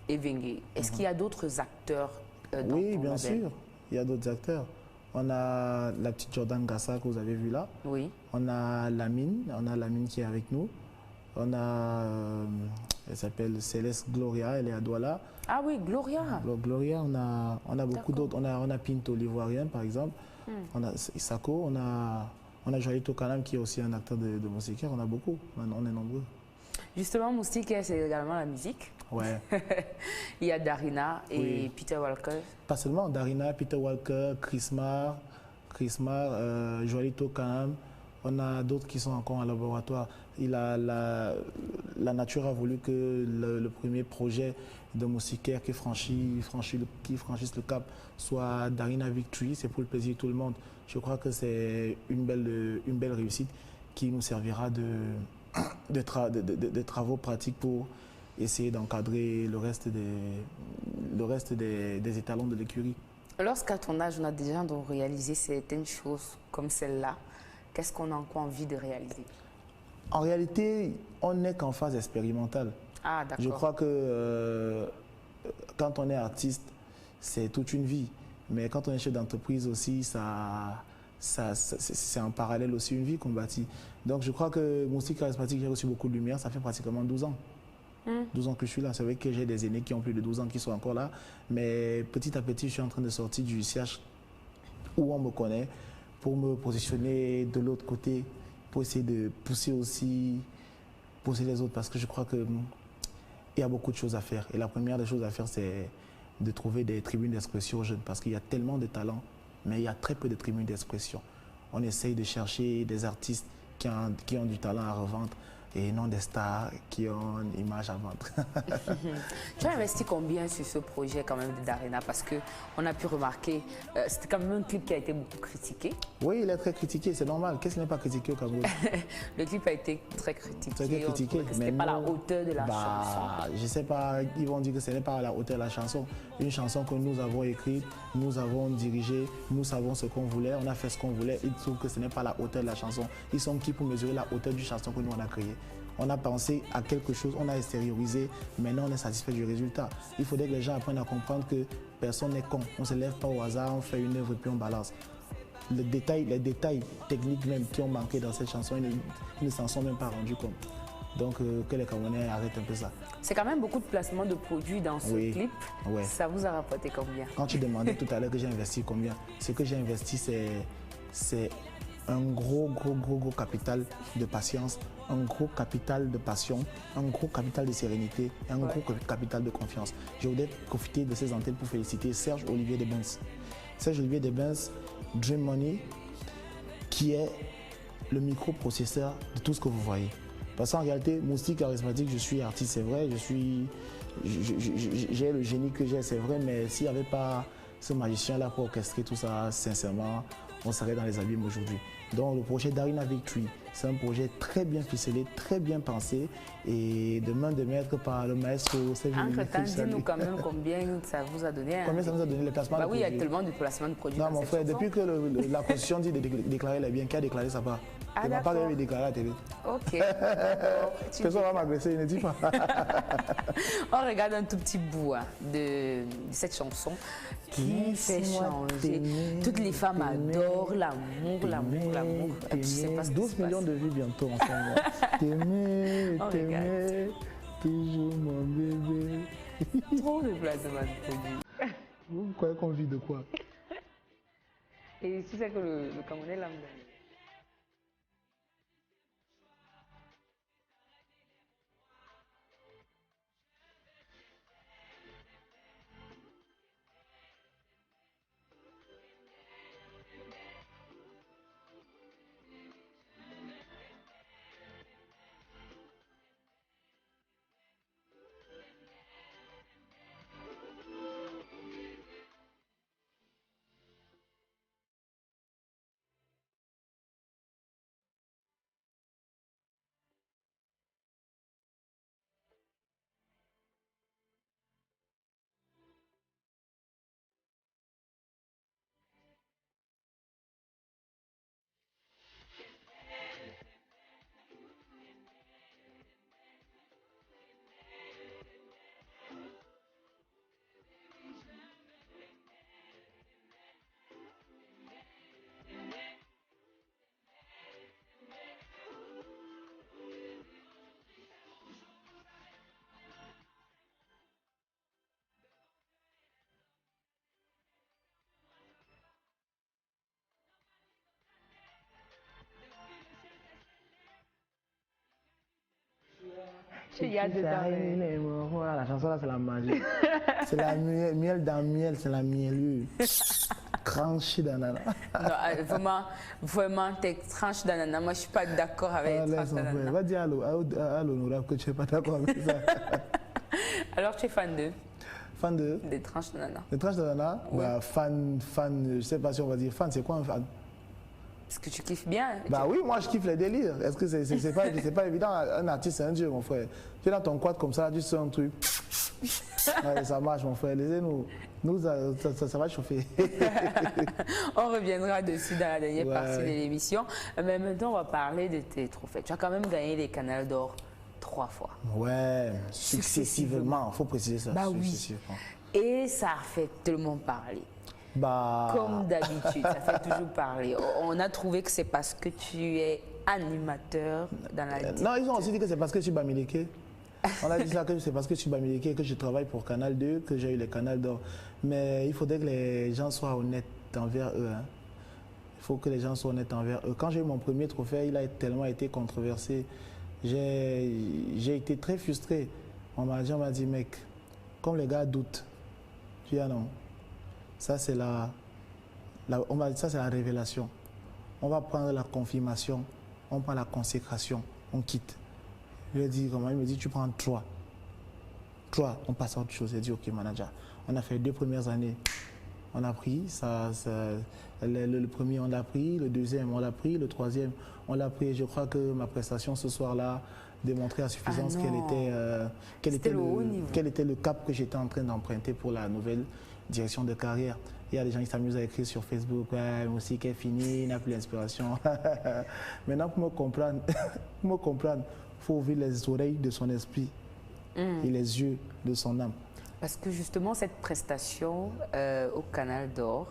Evengue, est-ce qu'il y a d'autres acteurs dans Oui, ton bien label? sûr. Il y a d'autres acteurs. On a la petite Jordan Gassa que vous avez vue là. Oui. On a Lamine qui est avec nous. On a, elle s'appelle Céleste Gloria, elle est à Douala. Ah oui, Gloria. Gloria, on a beaucoup d'autres. On a Pinto l'Ivoirien par exemple. On a Isako, on a Joalito Kanam qui est aussi un acteur de musique. On a beaucoup, on est nombreux. Justement, Moustique, c'est également la musique. Ouais. Il y a Darina et Peter Walker. Pas seulement Darina, Peter Walker, Chris Mar, Joalito Kanam. On a d'autres qui sont encore en laboratoire. La nature a voulu que le premier projet de moustiquaire qui franchisse le cap soit Darina Victory. C'est pour le plaisir de tout le monde. Je crois que c'est une belle réussite qui nous servira de travaux pratiques pour essayer d'encadrer le reste des étalons de l'écurie. Lorsqu'à ton âge, on a déjà réalisé certaines choses comme celle-là, qu'est-ce qu'on a encore envie de réaliser? En réalité, on n'est qu'en phase expérimentale. Ah, d'accord. Je crois que quand on est artiste, c'est toute une vie. Mais quand on est chef d'entreprise aussi, c'est en parallèle aussi une vie qu'on bâtit. Donc je crois que Moustique Charismatique, j'ai reçu beaucoup de lumière. Ça fait pratiquement 12 ans. 12 ans que je suis là. C'est vrai que j'ai des aînés qui ont plus de 12 ans qui sont encore là. Mais petit à petit, je suis en train de sortir du CH où on me connaît pour me positionner de l'autre côté, pour essayer de pousser les autres. Parce que je crois qu'il y a beaucoup de choses à faire. Et la première des choses à faire, c'est de trouver des tribunes d'expression aux jeunes. Parce qu'il y a tellement de talents, mais il y a très peu de tribunes d'expression. On essaye de chercher des artistes qui ont du talent à revendre et non des stars qui ont une image à vendre. Tu as investi combien sur ce projet quand même de Darina? Parce qu'on a pu remarquer, c'était quand même un clip qui a été beaucoup critiqué. Oui, il est très critiqué, c'est normal. Qu'est-ce qui n'est pas critiqué au Cameroun? Le clip a été très critiqué. Très critiqué. Ce n'était pas à la hauteur de la chanson. Je ne sais pas, ils vont dire que ce n'est pas à la hauteur de la chanson. Une chanson que nous avons écrite, nous avons dirigé, nous savons ce qu'on voulait, on a fait ce qu'on voulait. Ils trouvent que ce n'est pas à la hauteur de la chanson. Ils sont qui pour mesurer la hauteur du chanson que nous on a créé? On a pensé à quelque chose, on a extériorisé, maintenant on est satisfait du résultat. Il faudrait que les gens apprennent à comprendre que personne n'est con. On ne se lève pas au hasard, on fait une œuvre et puis on balance. Les détails techniques même qui ont manqué dans cette chanson, ils ne s'en sont même pas rendus compte. Donc que les Camerounais arrêtent un peu ça. C'est quand même beaucoup de placements de produits dans ce clip. Ouais. Ça vous a rapporté combien? Quand tu demandais tout à l'heure que j'ai investi combien, ce que j'ai investi c'est un gros capital de patience, un gros capital de passion, un gros capital de sérénité, un gros capital de confiance. Je voudrais profiter de ces antennes pour féliciter Serge Olivier Desbains. Serge Olivier Desbains, Dream Money, qui est le microprocesseur de tout ce que vous voyez. Parce qu'en réalité, Moustique Charismatique, je suis artiste, c'est vrai, j'ai le génie que j'ai, c'est vrai, mais s'il n'y avait pas ce magicien-là pour orchestrer tout ça, sincèrement, on serait dans les abîmes aujourd'hui. Donc le projet Darina Victory, c'est un projet très bien ficelé, très bien pensé et de main de maître par le maestro. Entre-temps, dis-nous quand même combien ça vous a donné. Combien ça nous a donné les placements de produits? Oui, il y a tellement de placements de produits. Non, mon frère, depuis que la Constitution dit de déclarer les biens, qui a déclaré ça part? Il ne m'a pas même déclaré à la télé. Ok. Personne va m'agresser, il ne dit pas. On regarde un tout petit bout de cette chanson qui fait changer. Toutes les femmes adorent l'amour. Tu sais pas ce 12 millions de vues bientôt ensemble. T'aimer, toujours mon bébé. Trop de placements de produits. Vous croyez qu'on vit de quoi? Et tu sais que le Camerounais l'aime. Il y a dedans. Voilà, la chanson là, c'est la magie. C'est la miel dans miel, c'est la miellure. Tranche d'ananas. Non, vraiment, tes tranches d'ananas. Moi, je ne suis pas d'accord avec les tranches d'ananas. Va dire à l'honorable que tu n'es pas d'accord avec ça. Alors, tu es fan de? Fan de? Des tranches d'ananas. Des tranches d'ananas? Oui. Bah, fan, je ne sais pas si on va dire fan, c'est quoi un fan? Est-ce que tu kiffes bien? Bah oui, moi je kiffe les délires. Est-ce que c'est pas évident? Un artiste, c'est un dieu, mon frère. Tu es dans ton quad comme ça, tu sens un truc. Ouais, ça marche, mon frère. Laissez-nous. Ça va chauffer. On reviendra dessus dans la dernière partie de l'émission. Mais maintenant, on va parler de tes trophées. Tu as quand même gagné les Canals d'Or 3 fois. Ouais, successivement. Il faut préciser ça. Bah oui. Et ça a fait tellement parler. Bah... Comme d'habitude, ça fait toujours parler. On a trouvé que c'est parce que tu es animateur dans la non, ils ont aussi dit que c'est parce que je suis Bamileke. On a dit ça que c'est parce que je suis Bamileke, que je travaille pour Canal 2, que j'ai eu les Canals d'Or. Mais il faudrait que les gens soient honnêtes envers eux. Hein. Il faut que les gens soient honnêtes envers eux. Quand j'ai eu mon premier trophée, il a tellement été controversé. J'ai été très frustré. Mon manager m'a dit, mec, comme les gars doutent, tu dis ah non. Ça, c'est la révélation. On va prendre la confirmation, on prend la consécration, on quitte. Je lui ai dit, comment il me dit, tu prends 3. 3, on passe à autre chose. J'ai dit, ok, manager. On a fait les 2 premières années. On a pris, le premier, on l'a pris, le deuxième, on l'a pris, le troisième, on l'a pris. Je crois que ma prestation ce soir-là démontrait à suffisance quel était le cap que j'étais en train d'emprunter pour la nouvelle direction de carrière. Il y a des gens qui s'amusent à écrire sur Facebook, ouais, aussi qui est fini, il n'a plus l'inspiration. Maintenant, pour me comprendre, il faut ouvrir les oreilles de son esprit et les yeux de son âme. Parce que justement, cette prestation au Canal d'Or,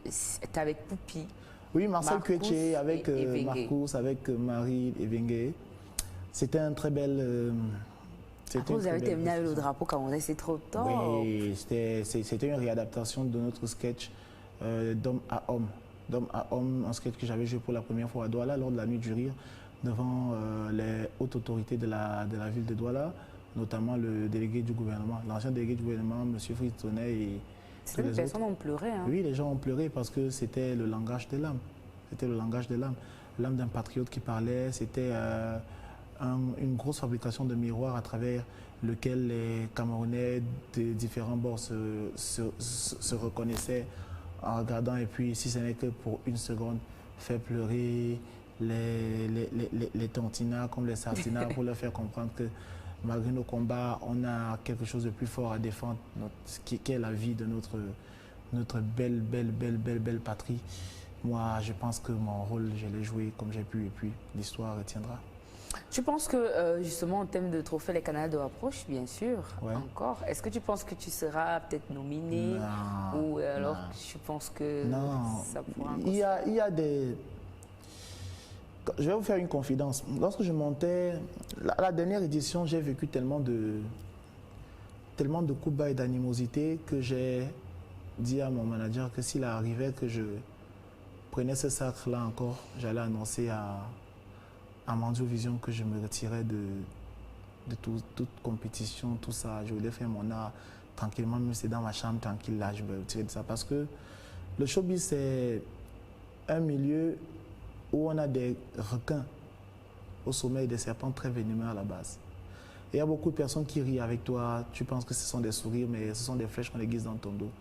c'est avec Poupi. Oui, Marcel Cueche, avec Marcus, avec Marie Evengue. C'était un très bel... Après, vous avez terminé avec le drapeau camerounais, c'est trop tard. Oui, c'était une réadaptation de notre sketch d'homme à homme. D'homme à homme, un sketch que j'avais joué pour la première fois à Douala lors de la nuit du rire, devant les hautes autorités de la ville de Douala, notamment le délégué du gouvernement, l'ancien délégué du gouvernement, M. Fritz Tonnet et les personnes ont pleuré. Hein. Oui, les gens ont pleuré parce que c'était le langage de l'âme. C'était le langage de l'âme. L'âme d'un patriote qui parlait, c'était... une grosse fabrication de miroirs à travers lequel les Camerounais de différents bords se reconnaissaient en regardant, et puis si ce n'est que pour une seconde, faire pleurer les tontinards comme les sartinards pour leur faire comprendre que malgré nos combats, on a quelque chose de plus fort à défendre, qui est la vie de notre belle patrie. Moi, je pense que mon rôle, je l'ai joué comme j'ai pu, et puis l'histoire retiendra. Tu penses que, justement, en termes de trophée, les Canals d'Or approchent, bien sûr, encore. Est-ce que tu penses que tu seras peut-être nominé? Ou alors, tu penses que ça pourra encore... Il y a des... Je vais vous faire une confidence. Lorsque je montais, la dernière édition, j'ai vécu tellement de coups bas et d'animosité que j'ai dit à mon manager que s'il arrivait que je prenais ce sacre-là encore, j'allais annoncer à Mandio Vision que je me retirais de toute compétition, tout ça. Je voulais faire mon art tranquillement, même si c'est dans ma chambre, tranquille, là, je me retirais de ça. Parce que le showbiz, c'est un milieu où on a des requins au sommet et des serpents très venimeux à la base. Et il y a beaucoup de personnes qui rient avec toi, tu penses que ce sont des sourires, mais ce sont des flèches qu'on aiguise dans ton dos.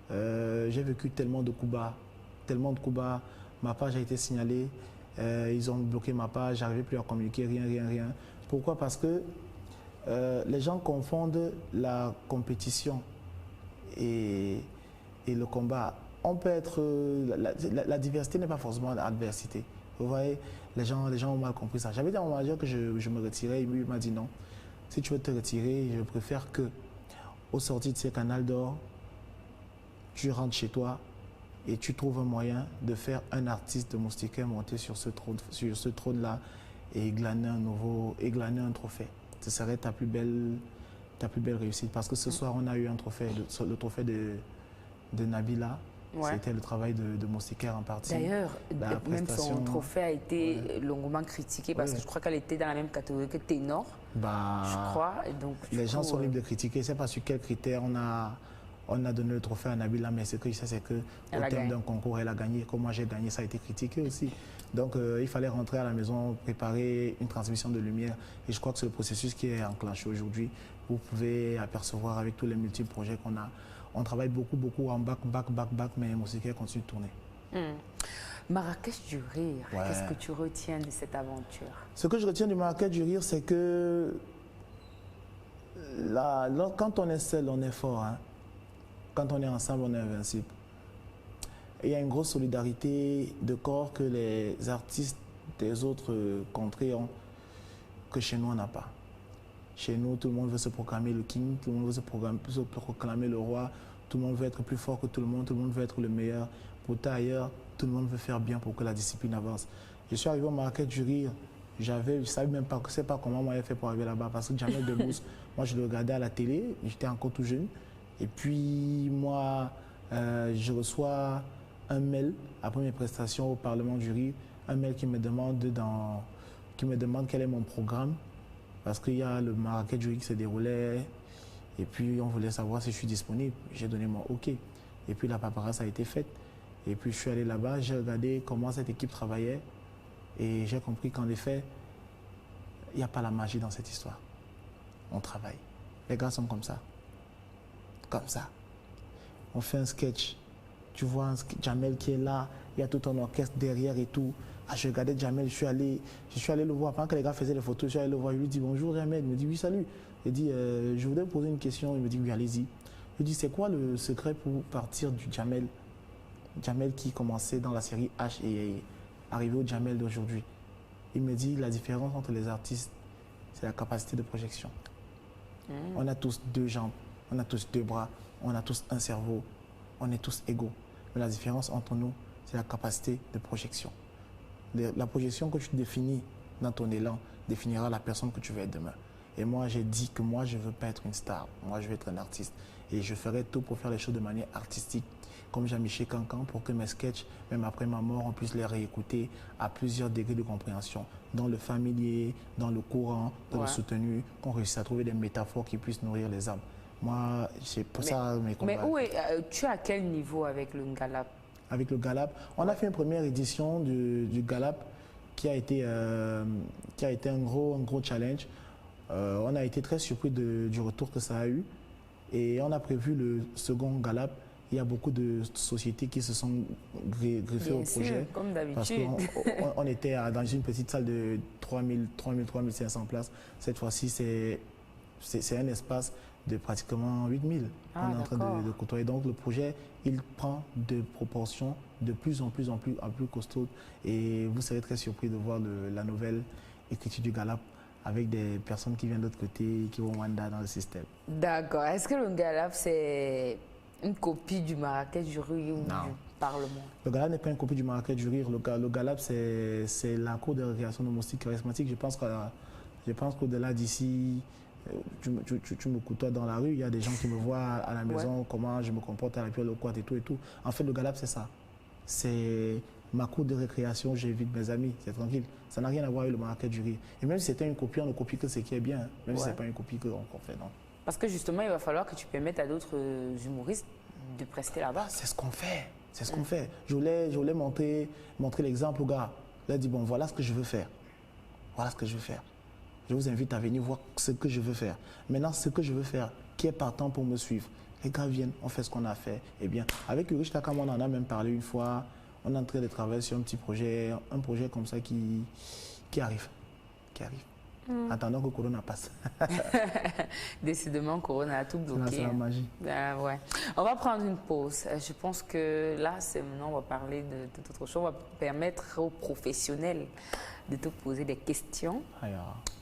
J'ai vécu tellement de coups bas, ma page a été signalée. Ils ont bloqué ma page, j'arrivais plus à communiquer, rien. Pourquoi? Parce que les gens confondent la compétition et le combat. On peut être... la diversité n'est pas forcément l'adversité. Vous voyez, les gens ont mal compris ça. J'avais dit à mon manager que je me retirais, il m'a dit non. Si tu veux te retirer, je préfère que, au sorti de ces Canals d'Or, tu rentres chez toi et tu trouves un moyen de faire un artiste de moustiquaire monter sur ce trône-là et glaner un trophée. Ce serait ta plus belle réussite. Parce que ce soir, on a eu un trophée, le trophée de Nabila, Ouais. C'était le travail de Moustiquaire en partie. D'ailleurs, La même son prestation- trophée a été longuement critiqué parce que je crois qu'elle était dans la même catégorie que Ténor, je crois. Et donc, du les gens coup, sont libres de critiquer. Je ne sais pas sur quels critères on a donné le trophée à Nabila, mais ce que je sais, c'est qu'au Elle a terme gagné. d'un concours, elle a gagné. Comme moi, j'ai gagné, ça a été critiqué aussi. Donc, il fallait rentrer à la maison, préparer une transmission de lumière. Et je crois que c'est le processus qui est enclenché aujourd'hui. Vous pouvez apercevoir avec tous les multiples projets qu'on a. On travaille beaucoup en back, mais Moustiquaire continue de tourner. Marrakech du rire, Ouais. qu'est-ce que tu retiens de cette aventure? Ce que je retiens du Marrakech du rire, c'est que quand on est seul, on est fort. Hein. Quand on est ensemble, on est invincible. Et il y a une grosse solidarité de corps que les artistes des autres contrées ont, que chez nous, on n'a pas. Chez nous, tout le monde veut se proclamer le king, tout le monde veut se proclamer le roi, tout le monde veut être plus fort que tout le monde veut être le meilleur. Pourtant, ailleurs, tout le monde veut faire bien pour que la discipline avance. Je suis arrivé au Marrakech du rire, je ne savais même pas, comment moi j'ai fait pour arriver là-bas, parce que Jamel Debbouze, moi je le regardais à la télé, j'étais encore tout jeune. Et puis moi, je reçois un mail après mes prestations au Parlement du rire, un mail qui me demande quel est mon programme, parce qu'il y a le Marrakech du rire qui se déroulait, et puis on voulait savoir si je suis disponible. J'ai donné mon OK. Et puis la paperasse a été faite. Et puis je suis allé là-bas, j'ai regardé comment cette équipe travaillait, et j'ai compris qu'en effet, il n'y a pas la magie dans cette histoire. On travaille. Les gars sont comme ça. Comme ça. On fait un sketch. Tu vois Jamel qui est là, il y a tout un orchestre derrière et tout. Ah, je regardais Jamel, je suis allé le voir. Pendant que les gars faisaient les photos, je suis allé le voir. Je lui dis bonjour Jamel. Il me dit oui, salut. Il dit je voudrais poser une question. Il me dit oui, allez-y. Je lui dis c'est quoi le secret pour partir du Jamel qui commençait dans la série H et arrivé au Jamel d'aujourd'hui? Il me dit la différence entre les artistes, c'est la capacité de projection. On a tous deux jambes, on a tous deux bras, on a tous un cerveau, on est tous égaux. Mais la différence entre nous, c'est la capacité de projection. La projection que tu définis dans ton élan définira la personne que tu veux être demain. Et moi, j'ai dit que moi, je ne veux pas être une star. Moi, je veux être un artiste. Et je ferai tout pour faire les choses de manière artistique, comme Jean-Michel Cancan, pour que mes sketchs, même après ma mort, on puisse les réécouter à plusieurs degrés de compréhension. Dans le familier, dans le courant, dans le soutenu, qu'on réussisse à trouver des métaphores qui puissent nourrir les âmes. Moi, c'est pour ça mes combats. Mais tu es à quel niveau avec le Ngalap? Avec le Galap, on a fait une première édition du Galap qui a été un gros challenge. On a été très surpris du retour que ça a eu. Et on a prévu le second Galap. Il y a beaucoup de sociétés qui se sont greffées au projet. Comme d'habitude. Parce qu'on était dans une petite salle de 3500 places. Cette fois-ci, c'est un espace de pratiquement 8000. On est en train de côtoyer. Donc le projet, il prend des proportions de plus en plus costaudes. Et vous serez très surpris de voir la nouvelle écriture du Galap avec des personnes qui viennent de l'autre côté, qui vont Wanda dans le système. D'accord. Est-ce que le Galap, c'est une copie du Marrakech du rire ou du Parlement? Le Galap n'est pas une copie du Marrakech du rire. Le Galap, c'est la cour de récréation de Moustique charismatique. Je pense qu'au-delà d'ici, tu me côtoies dans la rue, il y a des gens qui me voient à la maison, comment je me comporte à la piole au quad et tout et tout. En fait, le Galap, c'est ça. C'est ma cour de récréation, j'invite mes amis, c'est tranquille. Ça n'a rien à voir avec le Marrakech du rire. Et même si c'était une copie, on ne copie que ce qui est bien. Même si ce n'est pas une copie qu'on fait, non. Parce que justement, il va falloir que tu permettes à d'autres humoristes de prester là-bas. C'est ce qu'on fait. C'est ce qu'on fait. Je voulais montrer l'exemple aux gars. Je leur ai dit, bon, voilà ce que je veux faire. Voilà ce que je veux faire. Je vous invite à venir voir ce que je veux faire. Maintenant, ce que je veux faire, qui est partant pour me suivre? Les gars viennent, on fait ce qu'on a fait. Eh bien, avec Urich Takam, on en a même parlé une fois. On est en train de travailler sur un petit projet, un projet comme ça qui arrive. Attendant que Corona passe. Décidément, Corona a tout bloqué. C'est la magie. Ouais. On va prendre une pause. Je pense que là, maintenant, on va parler de d'autres choses. On va permettre aux professionnels de te poser des questions.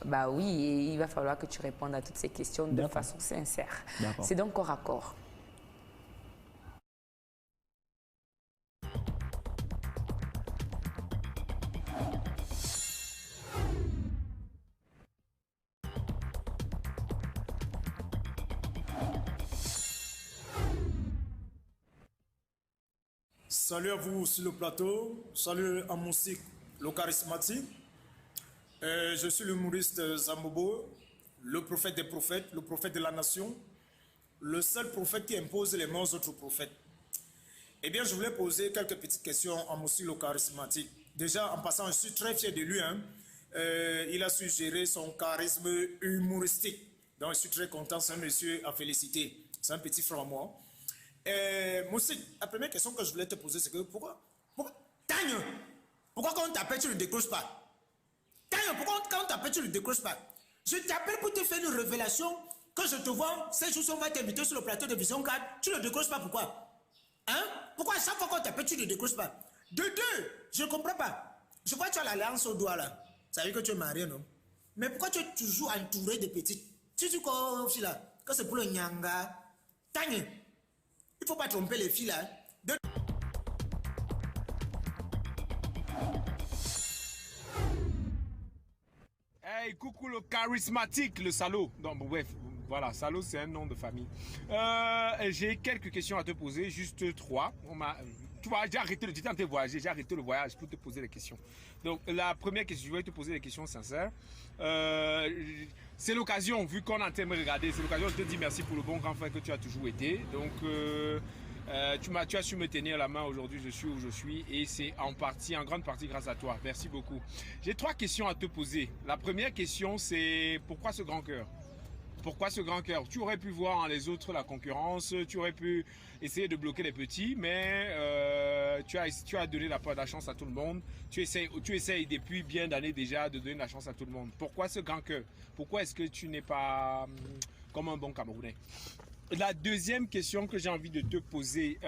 Bah oui, et il va falloir que tu répondes à toutes ces questions de façon sincère. C'est donc corps à corps. Salut à vous sur le plateau. Salut à mon cycle, le charismatique. Je suis l'humoriste Zambobo, le prophète des prophètes, le prophète de la nation, le seul prophète qui impose les mains aux autres prophètes. Eh bien, je voulais poser quelques petites questions à mon cycle charismatique. Déjà, en passant, je suis très fier de lui. Il a su gérer son charisme humoristique. Donc, je suis très content. C'est un monsieur à féliciter. C'est un petit frère à moi. Moussik, la première question que je voulais te poser, c'est que pourquoi Tagne, pourquoi quand on t'appelle, tu ne décroches pas? Tagne, pourquoi quand on t'appelle, tu ne décroches pas? Je t'appelle pour te faire une révélation. Quand je te vois, ces jours, on va t'inviter sur le plateau de Vision 4. Tu ne décroches pas, pourquoi? Hein? Pourquoi à chaque fois qu'on t'appelle, tu ne décroches pas? De deux, je ne comprends pas. Je crois que tu as l'alliance au doigt là. Ça veut dire que tu es marié, non? Mais pourquoi tu es toujours entouré de petites? Tu dis quoi, aussi là? Quand c'est pour le nyanga. Tagne, il ne faut pas tromper les filles là. Hey, coucou le charismatique, le salaud. Donc, bref, voilà, salaud c'est un nom de famille. J'ai quelques questions à te poser, juste 3. Tu vois, j'ai arrêté le temps de voyager, j'ai arrêté le voyage pour te poser des questions. Donc, la première question, je vais te poser des questions sincères. C'est l'occasion, vu qu'on est en train de me regarder, c'est l'occasion de te dire merci pour le bon grand frère que tu as toujours été. Donc, tu as su me tenir la main aujourd'hui, je suis où je suis et c'est en grande partie grâce à toi. Merci beaucoup. J'ai 3 questions à te poser. La première question, c'est pourquoi ce grand cœur? Pourquoi ce grand cœur? Tu aurais pu voir en les autres la concurrence, tu aurais pu essayer de bloquer les petits, mais tu as donné la chance à tout le monde. Tu essayes depuis bien d'années déjà de donner la chance à tout le monde. Pourquoi ce grand cœur? Pourquoi est-ce que tu n'es pas comme un bon Camerounais? La deuxième question que j'ai envie de te poser,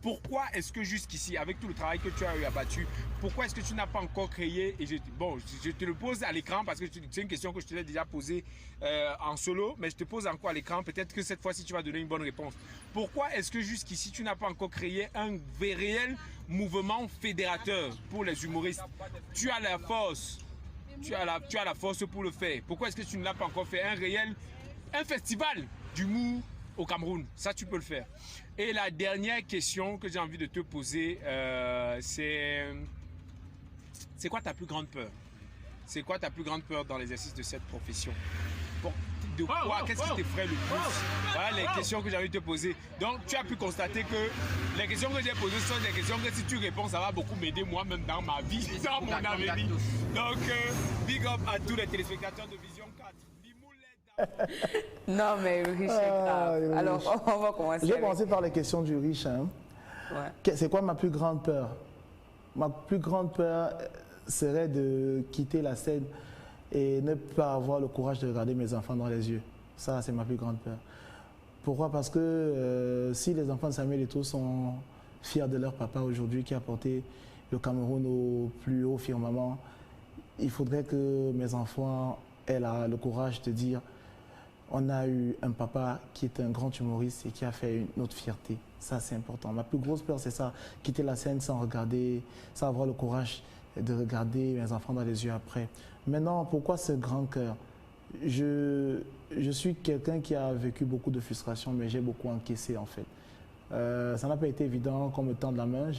pourquoi est-ce que jusqu'ici, avec tout le travail que tu as eu abattu, pourquoi est-ce que tu n'as pas encore créé, et je te le pose à l'écran parce que c'est une question que je te l'ai déjà posée en solo, mais je te pose encore à l'écran, peut-être que cette fois-ci tu vas donner une bonne réponse. Pourquoi est-ce que jusqu'ici tu n'as pas encore créé un réel mouvement fédérateur pour les humoristes? Tu as la force, tu as la force pour le faire. Pourquoi est-ce que tu ne l'as pas encore fait un festival d'humour au Cameroun? Ça, tu peux le faire. Et la dernière question que j'ai envie de te poser, c'est quoi ta plus grande peur? C'est quoi ta plus grande peur dans l'exercice de cette profession? Qu'est-ce qui t'effraie le plus? Voilà les questions que j'ai envie de te poser. Donc, tu as pu constater que les questions que j'ai posées sont des questions que si tu réponds, ça va beaucoup m'aider moi-même dans ma vie, dans mon avenir. Donc, big up à tous les téléspectateurs de Vision 4. Non, mais riche, c'est grave. Alors, on va commencer. Je vais commencer par les questions du riche. Ouais. C'est quoi ma plus grande peur? Ma plus grande peur serait de quitter la scène et ne pas avoir le courage de regarder mes enfants dans les yeux. Ça, c'est ma plus grande peur. Pourquoi? Parce que si les enfants de Samuel Eto'o sont fiers de leur papa aujourd'hui qui a porté le Cameroun au plus haut firmament, il faudrait que mes enfants aient le courage de dire on a eu un papa qui est un grand humoriste et qui a fait notre fierté. Ça, c'est important. Ma plus grosse peur, c'est ça. Quitter la scène sans regarder, sans avoir le courage de regarder mes enfants dans les yeux après. Maintenant, pourquoi ce grand cœur? Je suis quelqu'un qui a vécu beaucoup de frustration, mais j'ai beaucoup encaissé, en fait. Ça n'a pas été évident qu'on me tende la main.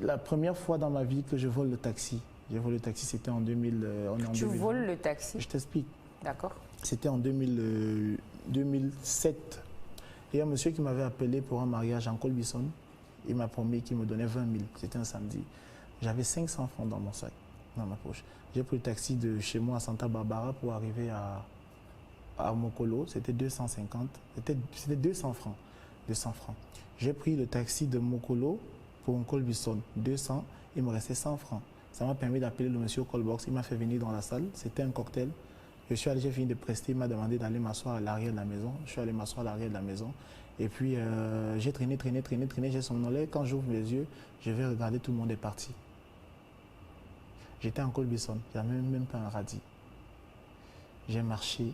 La première fois dans ma vie que je vole le taxi, j'ai volé le taxi, c'était en 2000. Tu voles le taxi? Je t'explique. D'accord. C'était en 2007. Il y a un monsieur qui m'avait appelé pour un mariage en Colbison. Il m'a promis qu'il me donnait 20 000. C'était un samedi. J'avais 500 francs dans mon sac, dans ma poche. J'ai pris le taxi de chez moi à Santa Barbara pour arriver à Mokolo. C'était 250. C'était 200 francs. 200 francs. J'ai pris le taxi de Mokolo pour un Colbison. 200. Il me restait 100 francs. Ça m'a permis d'appeler le monsieur au callbox. Il m'a fait venir dans la salle. C'était un cocktail. Je suis allé, j'ai fini de prester, il m'a demandé d'aller m'asseoir à l'arrière de la maison. Je suis allé m'asseoir à l'arrière de la maison. Et puis, j'ai traîné, j'ai somnolé. Quand j'ouvre mes yeux, je vais regarder, tout le monde est parti. J'étais en Colbison, il n'y avait même pas un radis. J'ai marché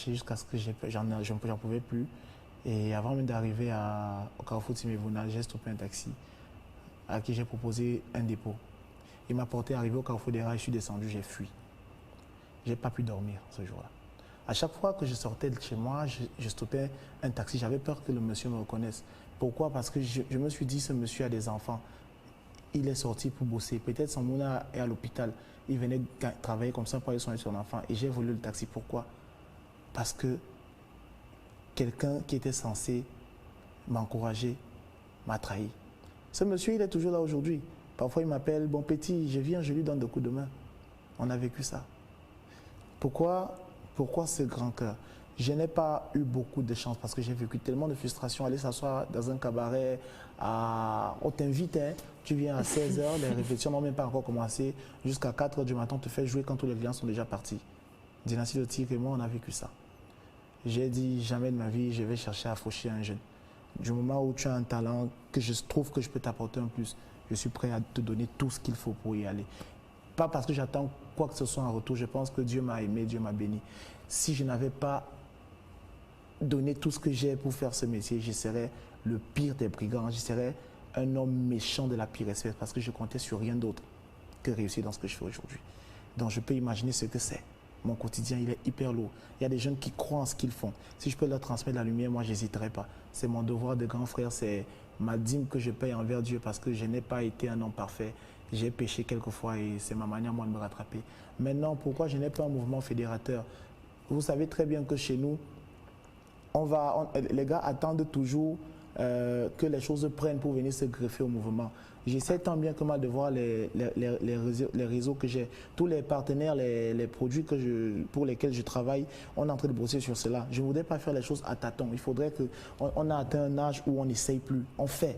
jusqu'à ce que j'en pouvais plus. Et avant même d'arriver au Carrefour Timévouna, j'ai stoppé un taxi à qui j'ai proposé un dépôt. Il m'a porté, arrivé au Carrefour des Rails, je suis descendu, j'ai fui. Je n'ai pas pu dormir ce jour-là. À chaque fois que je sortais de chez moi, je stoppais un taxi. J'avais peur que le monsieur me reconnaisse. Pourquoi? Parce que je me suis dit, ce monsieur a des enfants. Il est sorti pour bosser. Peut-être son mouna est à l'hôpital. Il venait travailler comme ça pour aller soigner son enfant. Et j'ai volé le taxi. Pourquoi? Parce que quelqu'un qui était censé m'encourager m'a trahi. Ce monsieur, il est toujours là aujourd'hui. Parfois, il m'appelle, bon petit, je viens, je lui donne des coups de main. On a vécu ça. Pourquoi ce grand cœur? Je n'ai pas eu beaucoup de chance parce que j'ai vécu tellement de frustration. Aller s'asseoir dans un cabaret, on t'invite, hein, tu viens à 16h, les répétitions n'ont même pas encore commencé. Jusqu'à 4h du matin, on te fait jouer quand tous les clients sont déjà partis. Dynastie de Tigre et moi, on a vécu ça. J'ai dit, jamais de ma vie, je vais chercher à faucher un jeune. Du moment où tu as un talent, que je trouve que je peux t'apporter un plus, je suis prêt à te donner tout ce qu'il faut pour y aller. Pas parce que j'attends quoi que ce soit en retour. Je pense que Dieu m'a aimé, Dieu m'a béni. Si je n'avais pas donné tout ce que j'ai pour faire ce métier, je serais le pire des brigands. Je serais un homme méchant de la pire espèce parce que je comptais sur rien d'autre que réussir dans ce que je fais aujourd'hui. Donc je peux imaginer ce que c'est. Mon quotidien, il est hyper lourd. Il y a des jeunes qui croient en ce qu'ils font. Si je peux leur transmettre la lumière, moi, je n'hésiterai pas. C'est mon devoir de grand frère, c'est ma dîme que je paye envers Dieu parce que je n'ai pas été un homme parfait. J'ai péché quelquefois et c'est ma manière, moi, de me rattraper. Maintenant, pourquoi je n'ai pas un mouvement fédérateur? Vous savez très bien que chez nous, les gars attendent toujours que les choses prennent pour venir se greffer au mouvement. J'essaie tant bien que mal de voir les réseaux que j'ai. Tous les partenaires, les produits pour lesquels je travaille, on est en train de bosser sur cela. Je ne voudrais pas faire les choses à tâtons. Il faudrait qu'on a atteint un âge où on n'essaye plus. On fait.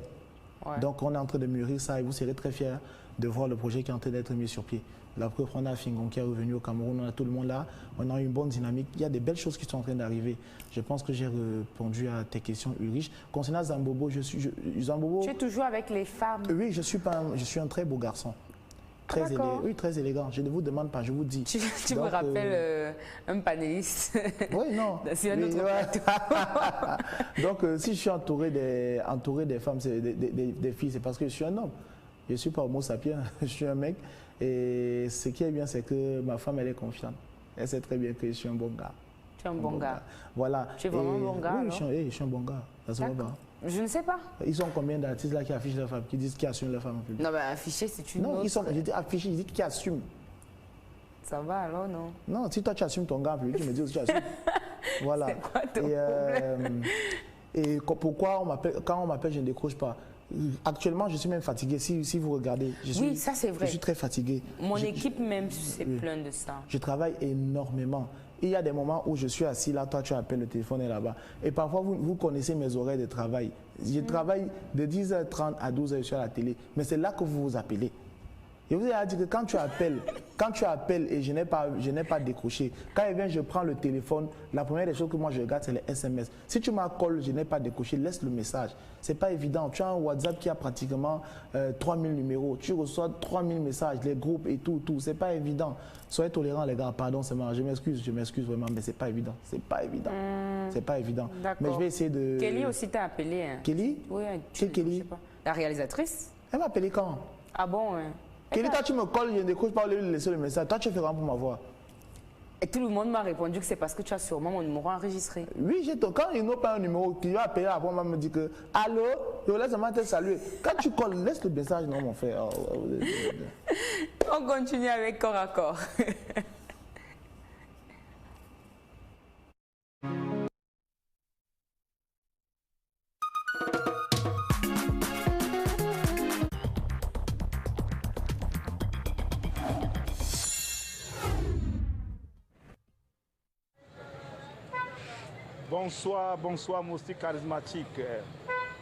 Ouais. Donc on est en train de mûrir ça et vous serez très fiers de voir le projet qui est en train d'être mis sur pied. La preuve, on a Fingon qui est revenu au Cameroun, on a tout le monde là, on a une bonne dynamique. Il y a des belles choses qui sont en train d'arriver. Je pense que j'ai répondu à tes questions, Ulrich. Concernant Zambobo, Zambobo, tu es toujours avec les femmes? Oui, je suis un très beau garçon. Oui, très élégant. Je ne vous demande pas, je vous dis. Tu me rappelles un panéliste. Oui, non. C'est un autre plateau. Donc, si je suis entouré des femmes, des filles, c'est parce que je suis un homme. Je ne suis pas homo sapiens, je suis un mec. Et ce qui est bien, c'est que ma femme, elle est confiante. Elle sait très bien que je suis un bon gars. Tu es un bon gars. Voilà. Tu es vraiment un bon gars? Oui, je suis un bon gars. Ça se voit pas. Je ne sais pas. Ils sont combien d'artistes là qui affichent leur femme, qui disent qu'ils assument leur femme en public? Non, ben afficher, c'est une autre. Non, j'ai dit afficher, je dis qu'ils assument. Ça va alors, non? Non, si toi tu assumes ton gars en public, tu me dis aussi tu assumes. Voilà. C'est quoi ton problème? Et pourquoi quand on m'appelle, je ne décroche pas? Actuellement, je suis même fatigué. Si vous regardez, oui, ça c'est vrai. Je suis très fatigué. Mon équipe même s'est plainte de ça. Je travaille énormément. Il y a des moments où je suis assis là, toi tu appelles, le téléphone est là-bas. Et parfois, vous connaissez mes horaires de travail. Je travaille de 10h30 à 12h, je suis à la télé. Mais c'est là que vous vous appelez. Je vous ai dit que quand tu appelles et je n'ai pas décroché, quand il vient, je prends le téléphone, la première des choses que moi je regarde, c'est les SMS. Si tu m'appelles, je n'ai pas décroché, laisse le message. Ce n'est pas évident. Tu as un WhatsApp qui a pratiquement 3000 numéros. Tu reçois 3000 messages, les groupes et tout. Ce n'est pas évident. Soyez tolérants, les gars. Pardon, je m'excuse vraiment, mais ce n'est pas évident. C'est pas évident. C'est pas évident. Mais je vais essayer de... Kelly aussi t'a appelé. Hein. Kelly? Oui, c'est Kelly. Je sais pas. La réalisatrice? Elle m'a appelé quand? Ah bon, hein. Kelly, toi tu me colles, je ne décroche pas, au lieu de laisser le message. Toi tu fais comment pour m'avoir? Et tout le monde m'a répondu que c'est parce que tu as sûrement mon numéro enregistré. Oui, quand ils n'ont pas un numéro, qui va appeler après, on va me dire que allô, je laisse seulement te saluer. Quand tu colles, laisse le message, non mon frère. On continue avec corps à corps. Bonsoir, moustique charismatique.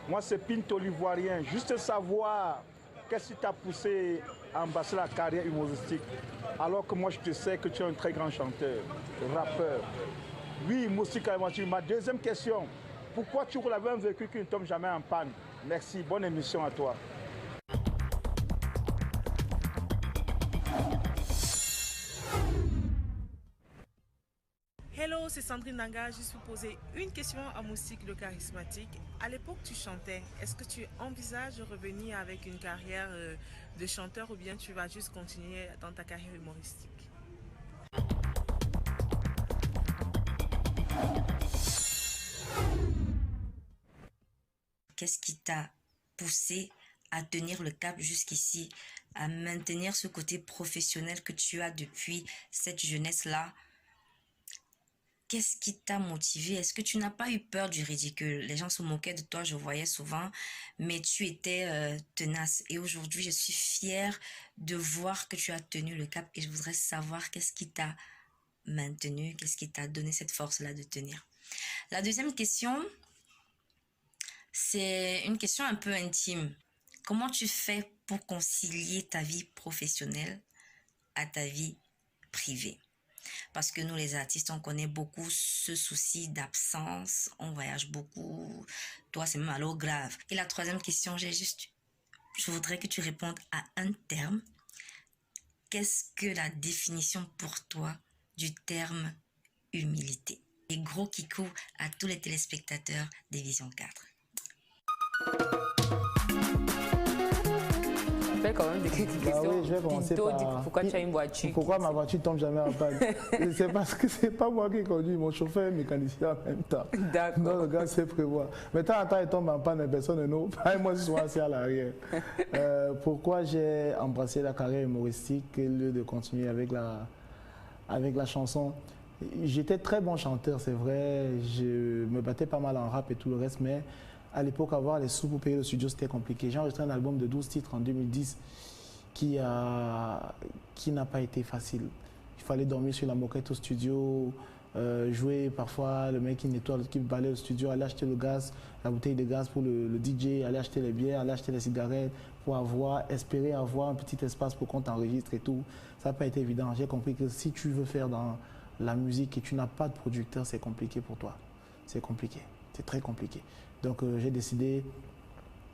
Moi, c'est Pinto l'Ivoirien. Juste savoir qu'est-ce qui t'a poussé à embrasser la carrière humoristique, alors que moi, je te sais que tu es un très grand chanteur, rappeur. Oui, moustique charismatique. Ma deuxième question, pourquoi tu roules avec un véhicule qui ne tombe jamais en panne? Merci, bonne émission à toi. Hello, c'est Sandrine Nanga. Je suis poser une question à Moustique le charismatique. À l'époque, tu chantais. Est-ce que tu envisages de revenir avec une carrière de chanteur ou bien tu vas juste continuer dans ta carrière humoristique? qu'est-ce qui t'a poussé à tenir le cap jusqu'ici, à maintenir ce côté professionnel que tu as depuis cette jeunesse-là? Qu'est-ce qui t'a motivé? Est-ce que tu n'as pas eu peur du ridicule? Les gens se moquaient de toi, je voyais souvent, mais tu étais tenace. Et aujourd'hui, je suis fière de voir que tu as tenu le cap et je voudrais savoir qu'est-ce qui t'a maintenu, qu'est-ce qui t'a donné cette force-là de tenir. La deuxième question, c'est une question un peu intime. Comment tu fais pour concilier ta vie professionnelle à ta vie privée? Parce que nous, les artistes, on connaît beaucoup ce souci d'absence, on voyage beaucoup. Toi, c'est même alors grave. Et la troisième question, je voudrais que tu répondes à un terme. Qu'est-ce que la définition pour toi du terme humilité? Et gros kikou à tous les téléspectateurs des Vision 4. Quand même des questions. Oui, je vais commencer par... Pourquoi tu as une voiture? Pourquoi ma voiture tombe jamais en panne? C'est parce que c'est pas moi qui conduis, mon chauffeur est mécanicien en même temps. D'accord. Donc le gars sait prévoir. Mais de temps en temps, il tombe en panne et personne ne nous. Moi, je suis assis à l'arrière. Pourquoi j'ai embrassé la carrière humoristique au lieu de continuer avec la chanson? J'étais très bon chanteur, c'est vrai. Je me battais pas mal en rap et tout le reste, mais à l'époque, avoir les sous pour payer le studio, c'était compliqué. J'ai enregistré un album de 12 titres en 2010 qui n'a pas été facile. Il fallait dormir sur la moquette au studio, jouer parfois le mec qui nettoie, qui balaye le studio, aller acheter le gaz, la bouteille de gaz pour le DJ, aller acheter les bières, aller acheter les cigarettes pour espérer avoir un petit espace pour qu'on t'enregistre et tout. Ça n'a pas été évident. J'ai compris que si tu veux faire dans la musique et tu n'as pas de producteur, c'est compliqué pour toi. C'est compliqué, c'est très compliqué. Donc j'ai décidé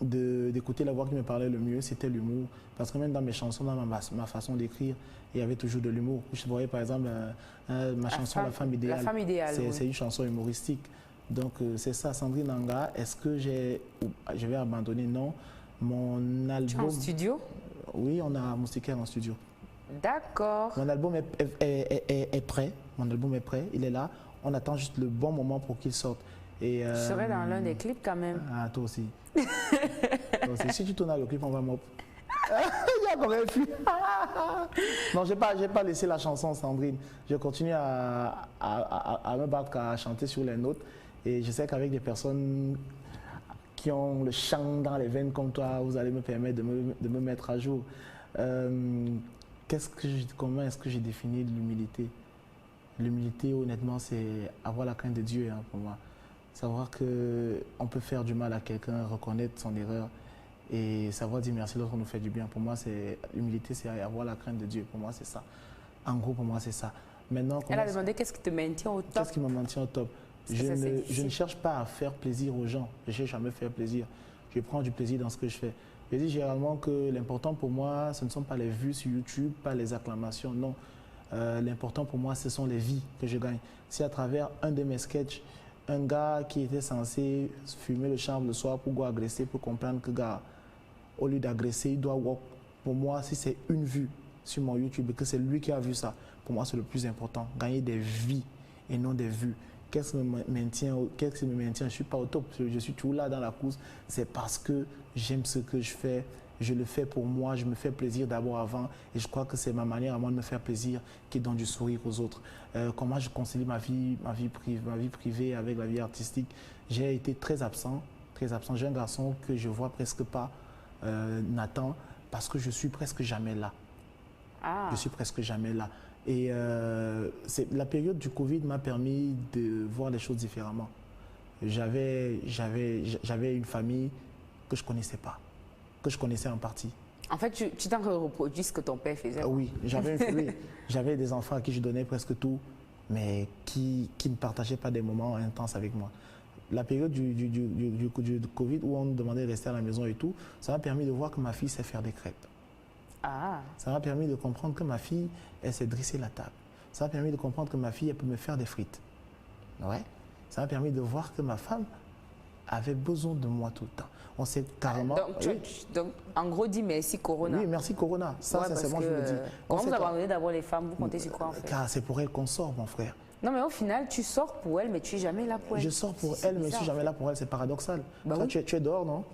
d'écouter la voix qui me parlait le mieux, c'était l'humour. Parce que même dans mes chansons, dans ma façon d'écrire, il y avait toujours de l'humour. Je voyais par exemple ma chanson La femme idéale. La femme idéale, c'est une chanson humoristique. Donc c'est ça, Sandrine Nanga. Est-ce que je vais abandonner? Non. Mon album... Tu es en studio? Oui, on a un moustiquaire en studio. D'accord. Mon album est prêt. Mon album est prêt, il est là. On attend juste le bon moment pour qu'il sorte. Et, je serai dans l'un des clips quand même. Ah, toi aussi. Toi aussi. Si tu tournes le clip, on va mop. Il y a quand même fui. Non, je n'ai pas laissé la chanson, Sandrine. Je continue à me battre, à chanter sur les notes. Et je sais qu'avec des personnes qui ont le chant dans les veines comme toi, vous allez me permettre de me mettre à jour. Comment est-ce que j'ai défini l'humilité? L'humilité, honnêtement, c'est avoir la crainte de Dieu, hein, pour moi. Savoir qu'on peut faire du mal à quelqu'un, reconnaître son erreur et savoir dire merci lorsqu'on nous fait du bien. Pour moi, l'humilité, c'est avoir la crainte de Dieu. Pour moi, c'est ça. En gros, pour moi, c'est ça. Maintenant, elle a demandé qu'est-ce qui te maintient au top? Qu'est-ce qui me maintient au top? Je ne cherche pas à faire plaisir aux gens. Je cherche à me faire plaisir. Je prends du plaisir dans ce que je fais. Je dis généralement que l'important pour moi, ce ne sont pas les vues sur YouTube, pas les acclamations, non. L'important pour moi, ce sont les vies que je gagne. Si à travers un de mes sketchs, un gars qui était censé fumer le chanvre le soir pour agresser, pour comprendre que gars, au lieu d'agresser, il doit walk. Pour moi, si c'est une vue sur mon YouTube et que c'est lui qui a vu ça, pour moi, c'est le plus important. Gagner des vies et non des vues. Qu'est-ce qui me maintient? Je ne suis pas au top. Je suis toujours là dans la course. C'est parce que j'aime ce que je fais. Je le fais pour moi, je me fais plaisir d'abord avant et je crois que c'est ma manière à moi de me faire plaisir qui donne du sourire aux autres. Comment je concilie ma vie privée avec la vie artistique? J'ai été très absent. J'ai un garçon que je vois presque pas, Nathan, parce que je suis presque jamais là. Je suis presque jamais là. Et la période du Covid m'a permis de voir les choses différemment. J'avais une famille que je ne connaissais pas, que je connaissais en partie. En fait, tu t'en reproduis ce que ton père faisait? Oui, j'avais des enfants à qui je donnais presque tout, mais qui ne partageaient pas des moments intenses avec moi. La période du Covid où on me demandait de rester à la maison et tout, ça m'a permis de voir que ma fille sait faire des crêpes. Ça m'a permis de comprendre que ma fille, elle sait dresser la table. Ça m'a permis de comprendre que ma fille, elle peut me faire des frites. Ouais. Ça m'a permis de voir que ma femme avait besoin de moi tout le temps. On sait carrément... Donc, en gros, dis merci Corona. Oui, merci Corona. Ça, sincèrement, je le dis. Comment vous abandonnez d'abord les femmes? Vous comptez sur quoi en fait? Car c'est pour elles qu'on sort, mon frère. Non, mais au final, tu sors pour elle, mais tu es jamais là pour elle. Je sors pour elle, mais je suis jamais là pour elle. C'est paradoxal. Bah toi, oui. tu es dehors, non?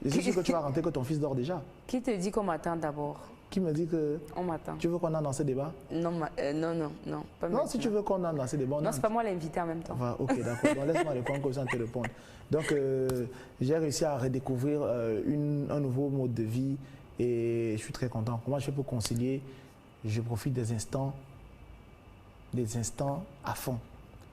Je suis sûr que tu vas rentrer, que ton fils dort déjà. Qui te dit qu'on m'attend d'abord? Qui me dit que... On m'attend. Tu veux qu'on entre dans ce débat? Non, non. Pas non, si tu veux qu'on entre dans ce débat... Non, c'est pas moi l'invité en même temps. Enfin, ok, d'accord. Donc, laisse-moi répondre comme ça, on te répondre. Donc, j'ai réussi à redécouvrir un nouveau mode de vie et je suis très content. Comment je fais pour concilier? Je profite des instants à fond.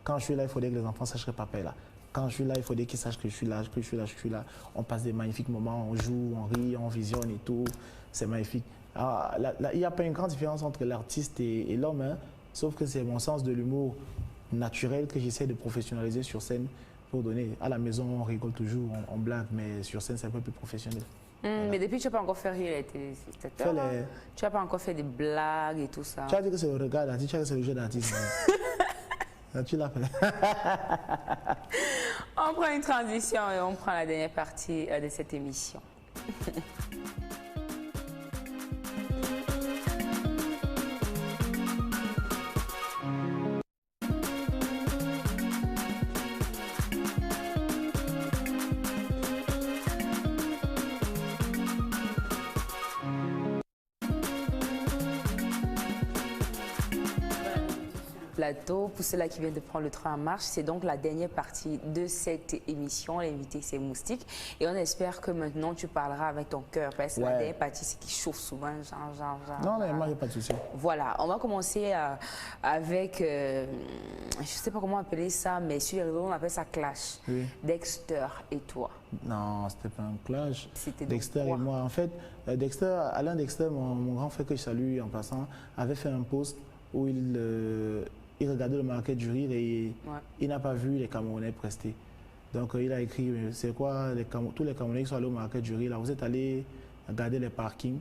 Quand je suis là, il faudrait que les enfants sachent que papa est là. Quand je suis là, il faudrait qu'ils sachent que je suis là, que je suis là. On passe des magnifiques moments, on joue, on rit, on visionne et tout. C'est magnifique. Alors, il n'y a pas une grande différence entre l'artiste et l'homme, hein, sauf que c'est mon sens de l'humour naturel que j'essaie de professionnaliser sur scène pour donner. À la maison, on rigole toujours, on blague, mais sur scène, c'est un peu plus professionnel. Voilà. Mais depuis, tu n'as pas encore fait rire les téléspectateurs. Tu n'as pas encore fait des blagues et tout ça. Tu as dit que c'est le regard d'artiste, tu as dit que c'est le jeu d'artiste. Tu l'as fait. On prend une transition et on prend la dernière partie de cette émission. Plateau. Pour ceux-là qui viennent de prendre le train en marche, c'est donc la dernière partie de cette émission. L'invité, c'est Moustique. Et on espère que maintenant, tu parleras avec ton cœur. Parce que la dernière partie, c'est qui chauffe souvent. Non, mais moi, il n'y a pas de souci. Voilà, on va commencer avec, je ne sais pas comment appeler ça, mais sur les réseaux, on appelle ça clash. Oui. Dexter et toi. Non, c'était pas un clash. C'était Dexter et moi. En fait, Alain Dexter, mon grand frère que je salue en passant, avait fait un post où il regardait le Marrakech du rire et il n'a pas vu les Camerounais prester. Donc il a écrit, c'est quoi, tous les Camerounais qui sont allés au Marrakech du rire, là, vous êtes allés regarder les parkings.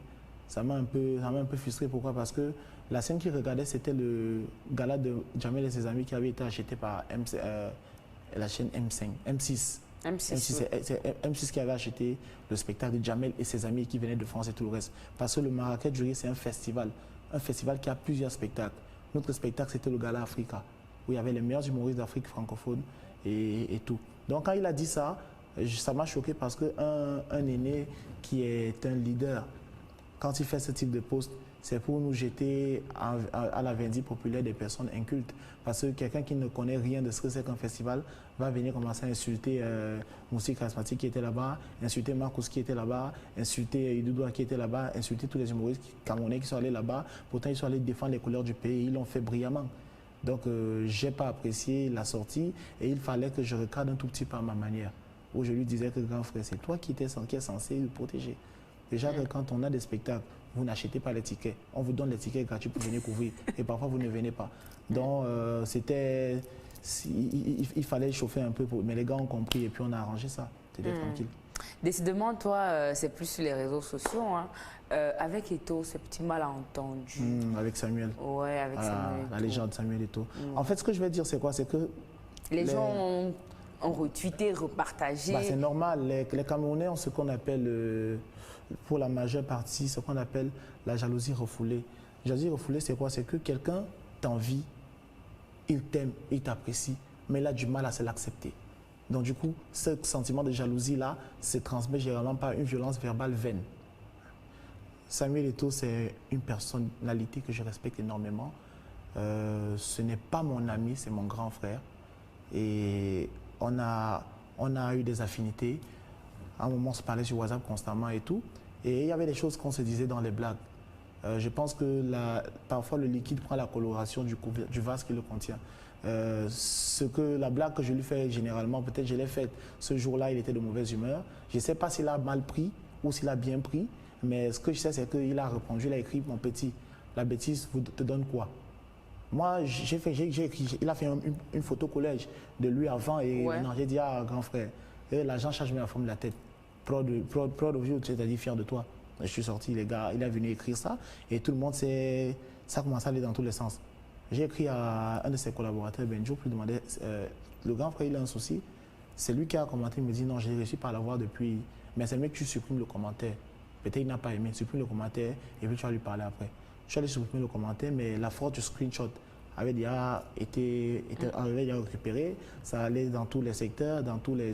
Ça m'a un peu frustré. Pourquoi? Parce que la scène qu'il regardait, c'était le gala de Jamel et ses amis qui avait été acheté par la chaîne M6. C'est M6 qui avait acheté le spectacle de Jamel et ses amis qui venaient de France et tout le reste. Parce que le Marrakech du rire, c'est un festival qui a plusieurs spectacles. Notre spectacle, c'était le Gala Africa, où il y avait les meilleurs humoristes d'Afrique francophone et tout. Donc quand il a dit ça, ça m'a choqué parce qu'un aîné qui est un leader, quand il fait ce type de poste, c'est pour nous jeter à la vindicte populaire des personnes incultes. Parce que quelqu'un qui ne connaît rien de ce que c'est qu'un festival va venir commencer à insulter Moustique Charismatique qui était là-bas, insulter Marcos qui était là-bas, insulter Idoudoua qui était là-bas, insulter tous les humoristes camerounais qui sont allés là-bas. Pourtant, ils sont allés défendre les couleurs du pays et ils l'ont fait brillamment. Donc, je n'ai pas apprécié la sortie et il fallait que je recadre un tout petit peu à ma manière. Où je lui disais que grand frère, c'est toi qui es censé le protéger. Déjà que quand on a des spectacles, vous n'achetez pas les tickets. On vous donne les tickets gratuits pour venir couvrir. Et parfois, vous ne venez pas. Donc, il fallait chauffer un peu. Mais les gars ont compris et puis on a arrangé ça. C'était tranquille. Décidément, toi, c'est plus sur les réseaux sociaux. Hein. Avec Eto'o, ce petit malentendu. Avec Samuel. Ouais, avec Samuel. La légende Samuel Eto'o. En fait, ce que je vais dire, c'est quoi? C'est que les gens ont retweeté, repartagé. C'est normal. Les Camerounais ont ce qu'on appelle... pour la majeure partie, ce qu'on appelle la jalousie refoulée. La jalousie refoulée, c'est quoi? C'est que quelqu'un t'envie, il t'aime, il t'apprécie, mais il a du mal à se l'accepter. Donc du coup, ce sentiment de jalousie-là se transmet généralement par une violence verbale vaine. Samuel Eto'o, c'est une personnalité que je respecte énormément. Ce n'est pas mon ami, c'est mon grand frère. Et on a eu des affinités. À un moment, on se parlait sur WhatsApp constamment et tout. Et il y avait des choses qu'on se disait dans les blagues. Je pense que parfois le liquide prend la coloration du vase qui le contient. La blague que je lui fais généralement, peut-être je l'ai faite ce jour-là, il était de mauvaise humeur. Je ne sais pas s'il a mal pris ou s'il a bien pris, mais ce que je sais, c'est qu'il a répondu, il a écrit: mon petit, la bêtise te donne quoi? Moi, il a fait une photo collège de lui avant et j'ai dit: ah, grand frère, l'argent change la forme de la tête. Proud of you, c'est-à-dire fier de toi. Je suis sorti, les gars, il est venu écrire ça et tout le monde ça a commencé à aller dans tous les sens. J'ai écrit à un de ses collaborateurs, Benjo, pour lui demander, le grand frère, il a un souci. C'est lui qui a commenté, il me dit: non, j'ai réussi par l'avoir depuis, mais c'est le mec que tu supprimes le commentaire. Peut-être il n'a pas aimé, supprime le commentaire et puis tu vas lui parler après. Je suis allé supprimer le commentaire, mais la force du screenshot avait déjà été récupéré. Ça allait dans tous les secteurs,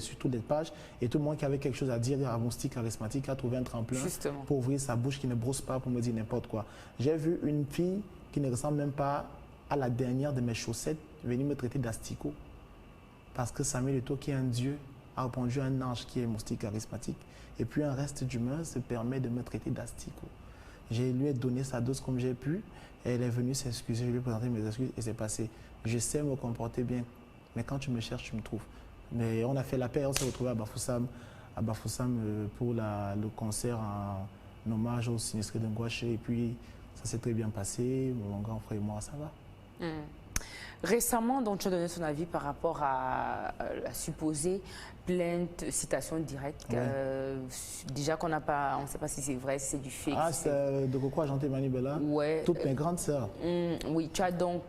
sur toutes les pages. Et tout le monde qui avait quelque chose à dire à Moustique Charismatique a trouvé un tremplin pour ouvrir sa bouche qui ne brosse pas pour me dire n'importe quoi. J'ai vu une fille qui ne ressemble même pas à la dernière de mes chaussettes venir me traiter d'asticot. Parce que Samuel Eto'o, qui est un dieu, a répondu à un ange qui est Moustique Charismatique. Et puis un reste d'humain se permet de me traiter d'asticot. Je lui ai donné sa dose comme j'ai pu. Et elle est venue s'excuser, je lui ai présenté mes excuses et c'est passé. Je sais me comporter bien, mais quand tu me cherches, tu me trouves. Mais on a fait la paix, on s'est retrouvés à Bafoussam pour le concert en hommage aux sinistrés de Ngouaché. Et puis ça s'est très bien passé, mon grand frère et moi, ça va. Récemment, donc, tu as donné son avis par rapport à la supposée plainte, citation directe. Ouais. Déjà qu'on n'a pas, on ne sait pas si c'est vrai, si c'est du fake. Ah, c'est de Coco Argenté Manibela. Ouais. Toutes mes grandes sœurs. Oui, tu as donc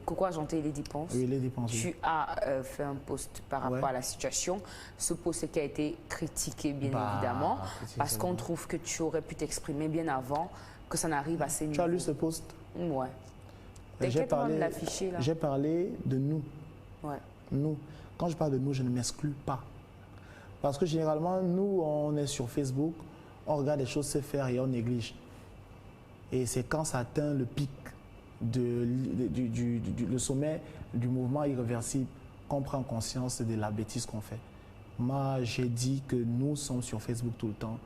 Coco Argenté et Lady Ponce. Oui, Lady Ponce. Tu as fait un post par rapport à la situation. Ce post qui a été critiqué, bien évidemment, parce qu'on trouve que tu aurais pu t'exprimer bien avant que ça n'arrive à ces niveaux. Tu as lu ce post? Ouais. J'ai parlé de nous. Ouais. Nous. Quand je parle de nous, je ne m'exclus pas. Parce que généralement, nous, on est sur Facebook, on regarde les choses se faire et on néglige. Et c'est quand ça atteint le pic, le sommet du mouvement irréversible, qu'on prend conscience de la bêtise qu'on fait. Moi, j'ai dit que nous sommes sur Facebook tout le temps.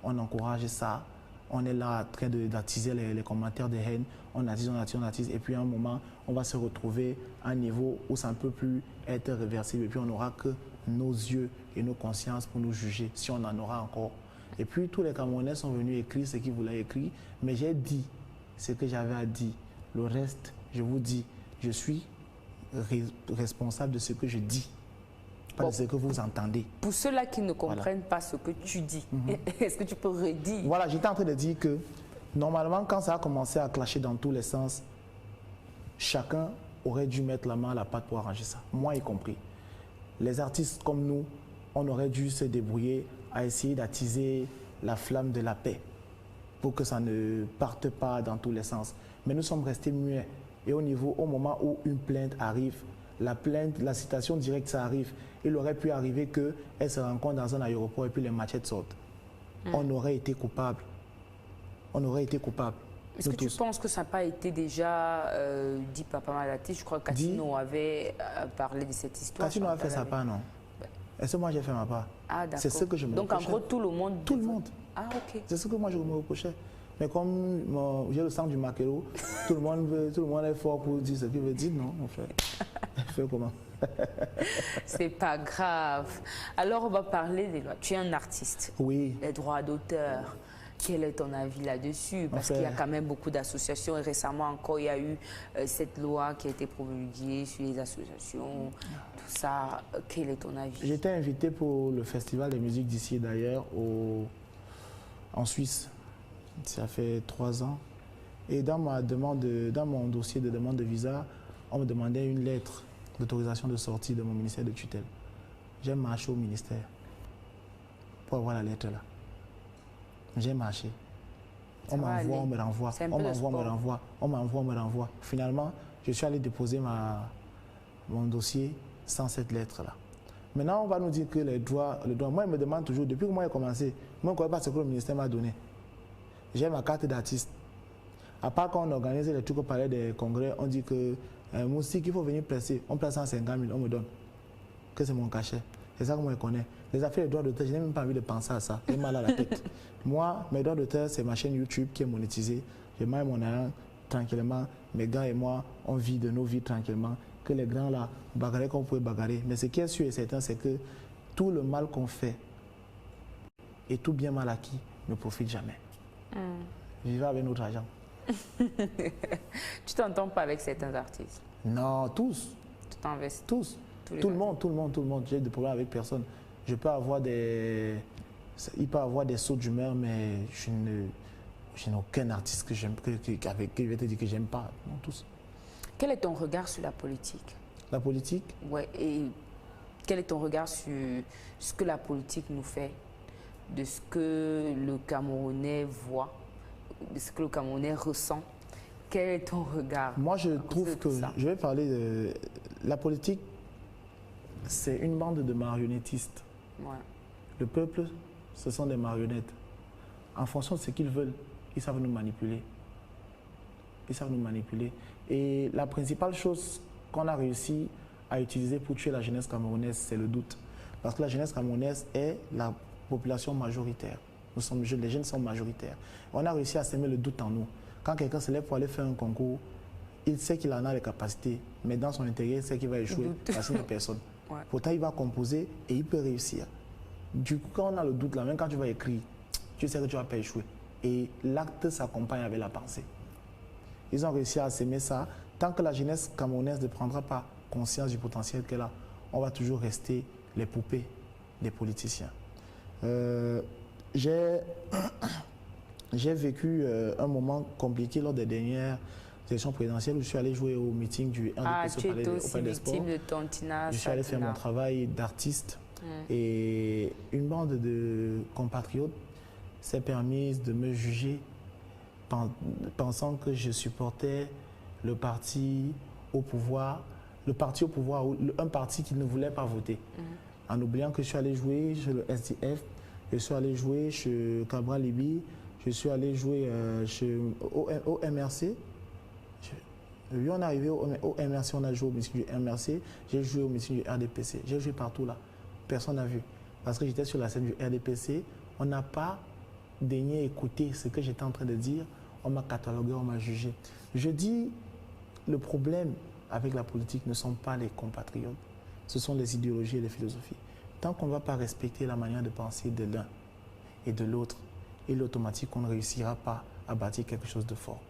On encourage ça. On est là en train d'attiser les commentaires de haine. On attise. Et puis à un moment, on va se retrouver à un niveau où ça ne peut plus être réversible. Et puis on n'aura que nos yeux et nos consciences pour nous juger, si on en aura encore. Et puis tous les Camerounais sont venus écrire ce qu'ils voulaient écrire. Mais j'ai dit ce que j'avais à dire. Le reste, je vous dis, je suis responsable de ce que je dis. Pas de ce que vous entendez. Pour ceux-là qui ne comprennent pas ce que tu dis, est-ce que tu peux redire? Voilà, j'étais en train de dire que normalement, quand ça a commencé à clasher dans tous les sens, chacun aurait dû mettre la main à la pâte pour arranger ça, moi y compris. Les artistes comme nous, on aurait dû se débrouiller à essayer d'attiser la flamme de la paix pour que ça ne parte pas dans tous les sens. Mais nous sommes restés muets. Et au moment où une plainte arrive, la citation directe, ça arrive. Il aurait pu arriver qu'elle se rencontre dans un aéroport et puis les machettes sortent. On aurait été coupable. On aurait été coupable. Est-ce que tu penses que ça n'a pas été déjà dit par Papa Malati? Je crois que Katino avait parlé de cette histoire. Katino a fait sa part, non? Est-ce que moi j'ai fait ma part? Ah, d'accord. C'est ce que je me reprochais. Donc en gros, tout le monde... Tout le monde. Ah, ok. C'est ce que moi je me reprochais. Mais comme j'ai le sang du maquereau, tout le monde est fort pour dire ce qu'il veut dire. Non, on fait comment? C'est pas grave. Alors on va parler des lois. Tu es un artiste. Oui. Les droits d'auteur. Quel est ton avis là-dessus? Parce qu'il y a quand même beaucoup d'associations et récemment encore il y a eu cette loi qui a été promulguée sur les associations, tout ça. Quel est ton avis? J'étais invité pour le festival de musique d'ici d'ailleurs en Suisse. Ça fait 3 ans. Et dans mon dossier de demande de visa, on me demandait une lettre d'autorisation de sortie de mon ministère de tutelle. J'ai marché au ministère pour avoir la lettre là. J'ai marché. On m'envoie, on me renvoie. On m'envoie, on me renvoie. On m'envoie, on me renvoie. Finalement, je suis allé déposer mon dossier sans cette lettre-là. Maintenant, on va nous dire que les droits... Moi, il me demande toujours, depuis que moi j'ai commencé, moi, je ne connais pas ce que le ministère m'a donné. J'ai ma carte d'artiste. À part quand on organise les trucs au palais des congrès, on dit que Moustique, il faut venir presser. On place 150 000, on me donne. Que c'est mon cachet. C'est ça que moi je connais. Les affaires de droits d'auteur, je n'ai même pas envie de penser à ça. J'ai mal à la tête. Moi, mes droits d'auteur, c'est ma chaîne YouTube qui est monétisée. Je mets mon argent tranquillement. Mes gars et moi, on vit de nos vies tranquillement. Que les grands là, bagarrer comme on pouvait bagarrer. Mais ce qui est sûr et certain, c'est que tout le mal qu'on fait et tout bien mal acquis ne profite jamais. Vivez avec notre argent. Tu t'entends pas avec certains artistes? Non, tous. Tu t'investis? Tous. Tout le monde. J'ai des problèmes avec personne. Il peut avoir des sauts d'humeur, mais je n'ai aucun artiste que j'aime, avec qui je vais te dire que j'aime pas. Non, tous. Quel est ton regard sur la politique? La politique? Ouais. Et quel est ton regard sur ce que la politique nous fait, de ce que le Camerounais voit, de ce que le Camerounais ressent? Quel est ton regard? Moi, je trouve que, je vais parler de la politique, c'est une bande de marionnettistes. Ouais. Le peuple, ce sont des marionnettes. En fonction de ce qu'ils veulent, ils savent nous manipuler. Ils savent nous manipuler. Et la principale chose qu'on a réussi à utiliser pour tuer la jeunesse camerounaise, c'est le doute. Parce que la jeunesse camerounaise est la population majoritaire. Nous sommes jeunes, les jeunes sont majoritaires. On a réussi à semer le doute en nous. Quand quelqu'un se lève pour aller faire un concours, il sait qu'il en a les capacités, mais dans son intérieur, il sait qu'il va échouer parce qu'il n'y a personne. Ouais. Pourtant, il va composer et il peut réussir. Du coup, quand on a le doute là, même quand tu vas écrire, tu sais que tu ne vas pas échouer. Et l'acte s'accompagne avec la pensée. Ils ont réussi à s'aimer ça. Tant que la jeunesse camerounaise ne prendra pas conscience du potentiel qu'elle a, on va toujours rester les poupées des politiciens. J'ai vécu un moment compliqué lors des dernières élections présidentielles où je suis allé jouer au meeting du RDPC au Palais des Sports. Je suis allé faire mon travail d'artiste et une bande de compatriotes s'est permise de me juger pensant que je supportais le parti au pouvoir, un parti qu'ils ne voulaient pas voter. En oubliant que je suis allé jouer chez le SDF, je suis allé jouer chez Cabral Libi, je suis allé jouer au MRC. Oui, on est arrivé au MRC, on a joué au meeting du MRC, j'ai joué au meeting du RDPC, j'ai joué partout là. Personne n'a vu. Parce que j'étais sur la scène du RDPC, on n'a pas daigné écouter ce que j'étais en train de dire, on m'a catalogué, on m'a jugé. Je dis, le problème avec la politique ne sont pas les compatriotes, ce sont les idéologies et les philosophies. Tant qu'on ne va pas respecter la manière de penser de l'un et de l'autre, il est automatique qu'on ne réussira pas à bâtir quelque chose de fort.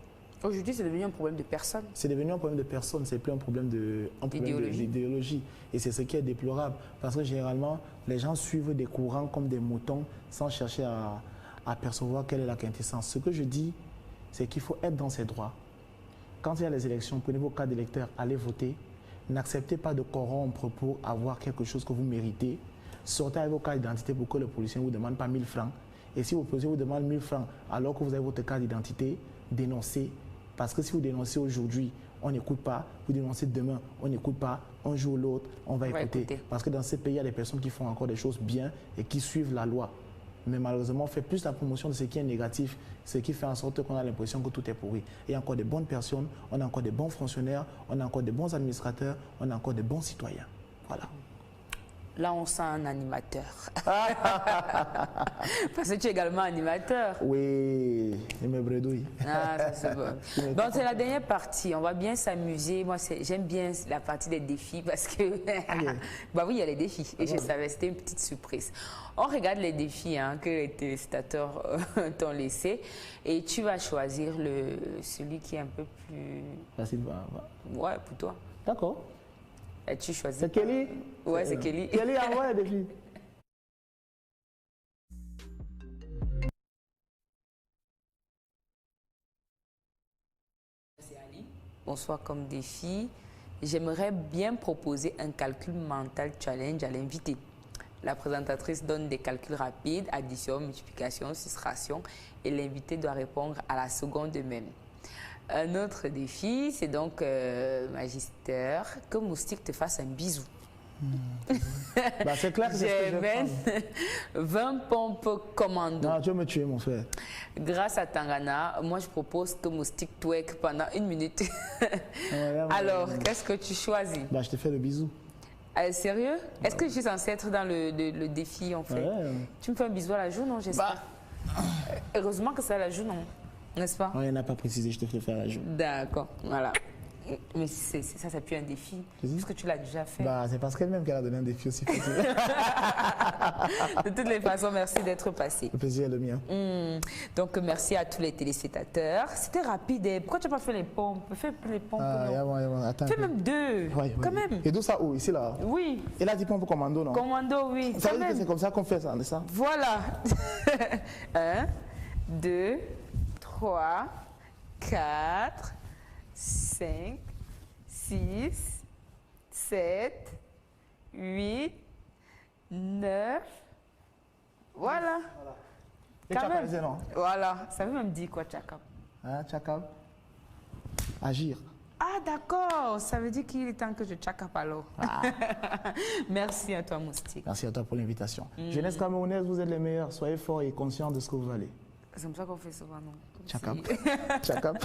Aujourd'hui, c'est devenu un problème de personne. C'est devenu un problème de personne, c'est plus un problème d'idéologie. Et c'est ce qui est déplorable. Parce que généralement, les gens suivent des courants comme des moutons sans chercher à percevoir quelle est la quintessence. Ce que je dis, c'est qu'il faut être dans ses droits. Quand il y a les élections, prenez vos cartes d'électeurs, allez voter. N'acceptez pas de corrompre pour avoir quelque chose que vous méritez. Sortez avec vos cartes d'identité pour que le policier ne vous demande pas 1000 francs. Et si le policier vous demande 1000 francs alors que vous avez votre carte d'identité, dénoncez. Parce que si vous dénoncez aujourd'hui, on n'écoute pas. Vous dénoncez demain, on n'écoute pas. Un jour ou l'autre, on va écouter. Parce que dans ces pays, il y a des personnes qui font encore des choses bien et qui suivent la loi. Mais malheureusement, on fait plus la promotion de ce qui est négatif, ce qui fait en sorte qu'on a l'impression que tout est pourri. Il y a encore des bonnes personnes, on a encore des bons fonctionnaires, on a encore des bons administrateurs, on a encore des bons citoyens. Voilà. Là, on sent un animateur. Parce que tu es également animateur. Oui, il me bredouille. Ah, ça c'est bon. Donc, c'est la dernière partie. On va bien s'amuser. Moi, j'aime bien la partie des défis parce que... bah oui, il y a les défis. Et je savais, c'était une petite surprise. On regarde les défis que les téléspectateurs t'ont laissés. Et tu vas choisir celui qui est un peu plus... Facile. Ouais, pour toi. D'accord. Et tu choisis. C'est Kelly? Ouais, c'est Kelly. Kelly envoie un défi. Bonsoir comme défi. J'aimerais bien proposer un calcul mental challenge à l'invité. La présentatrice donne des calculs rapides, addition, multiplication, soustraction, et l'invité doit répondre à la seconde même. Un autre défi, c'est donc, Magister, que Moustique te fasse un bisou. Bah, c'est clair que c'est ce que je vais prendre. 20 pompes commando. Non, tu veux me tuer, mon frère. Grâce à Tangana, moi je propose que Moustique twerk pendant 1 minute. Alors, qu'est-ce que tu choisis? Bah, je te fais le bisou. Sérieux? Est-ce que je suis censée être dans le défi, en fait? Tu me fais un bisou à la joue, non, j'espère? Heureusement que c'est à la joue, non? N'est-ce pas? Il n'a pas précisé, je te fais faire la joue. D'accord, voilà. Mais ça, c'est plus un défi. Parce que tu l'as déjà fait. Bah, c'est parce qu'elle-même qu'elle a donné un défi aussi facile. De toutes les façons, merci d'être passé. Le plaisir est le mien. Donc, merci à tous les téléspectateurs. C'était rapide. Pourquoi tu n'as pas fait les pompes? Fais les pompes. Attends. Fais même 2. Quand même. Et d'où ça où? Ici, là? Oui. Et là, dit pompe commando, non? Commando, oui. Ça veut dire que c'est comme ça qu'on fait ça, n'est-ce pas? Voilà. 1, 2, 3, 4, 5, 6, 7, 8, 9. Voilà. Et Tchakab, non? Voilà. Ça veut même dire quoi, Tchakab? Tchakab. agir. Ah d'accord, ça veut dire qu'il est temps que je tchakape alors. Ah. Merci à toi Moustique. Merci à toi pour l'invitation. Jeunesse camerounaise, vous êtes les meilleurs, soyez forts et conscients de ce que vous valez. C'est comme ça qu'on fait souvent, non? Tchakap. Tchakap.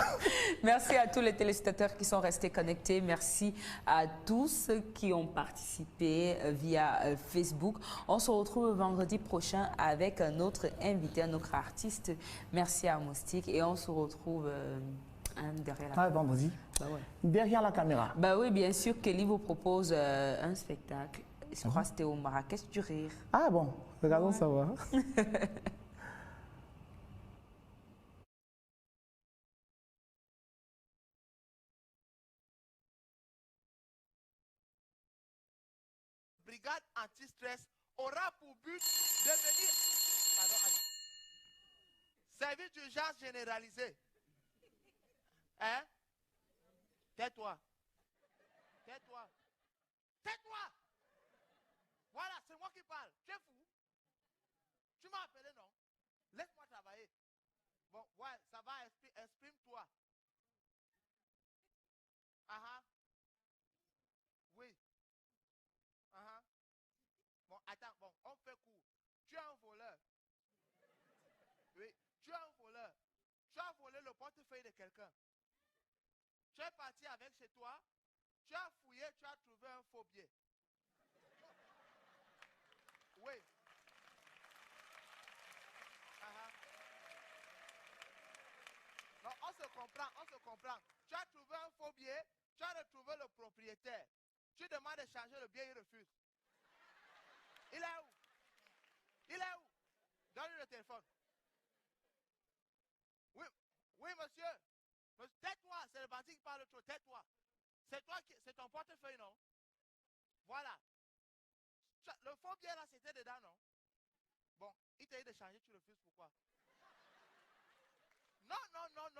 Merci à tous les téléspectateurs qui sont restés connectés. Merci à tous ceux qui ont participé via Facebook. On se retrouve vendredi prochain avec un autre invité, un autre artiste. Merci à Moustique et on se retrouve derrière la caméra. Vendredi. Bah ouais. Derrière la caméra. Bah oui, bien sûr, Kelly vous propose un spectacle. Je crois que c'était au Marrakech du Rire. Ah bon, regardons ça va. Brigade anti-stress aura pour but de venir service d'urgence généralisé. Hein? Tais-toi. Tais-toi. Tais-toi. Voilà, c'est moi qui parle. Tu es fou? Tu m'as appelé, non? Laisse-moi travailler. Bon, ouais, ça va, exprime-toi. Oui. Bon, attends, bon, on fait court. Tu es un voleur. Oui, tu es un voleur. Tu as volé le portefeuille de quelqu'un. Tu es parti avec chez toi. Tu as fouillé, tu as trouvé un faux billet. Oui. Non, on se comprend, on se comprend. Tu as trouvé un faux billet, tu as retrouvé le propriétaire. Tu demandes de changer le billet, il refuse. Il est où? Il est où? Donne-lui le téléphone. Oui, oui, monsieur. Tais-toi, c'est le bandit qui parle trop. Tais-toi. C'est ton portefeuille, non? Voilà. Le faux billet là, c'était dedans, non? Bon, il t'a dit de changer, tu refuses, pourquoi? Non, non, non, non.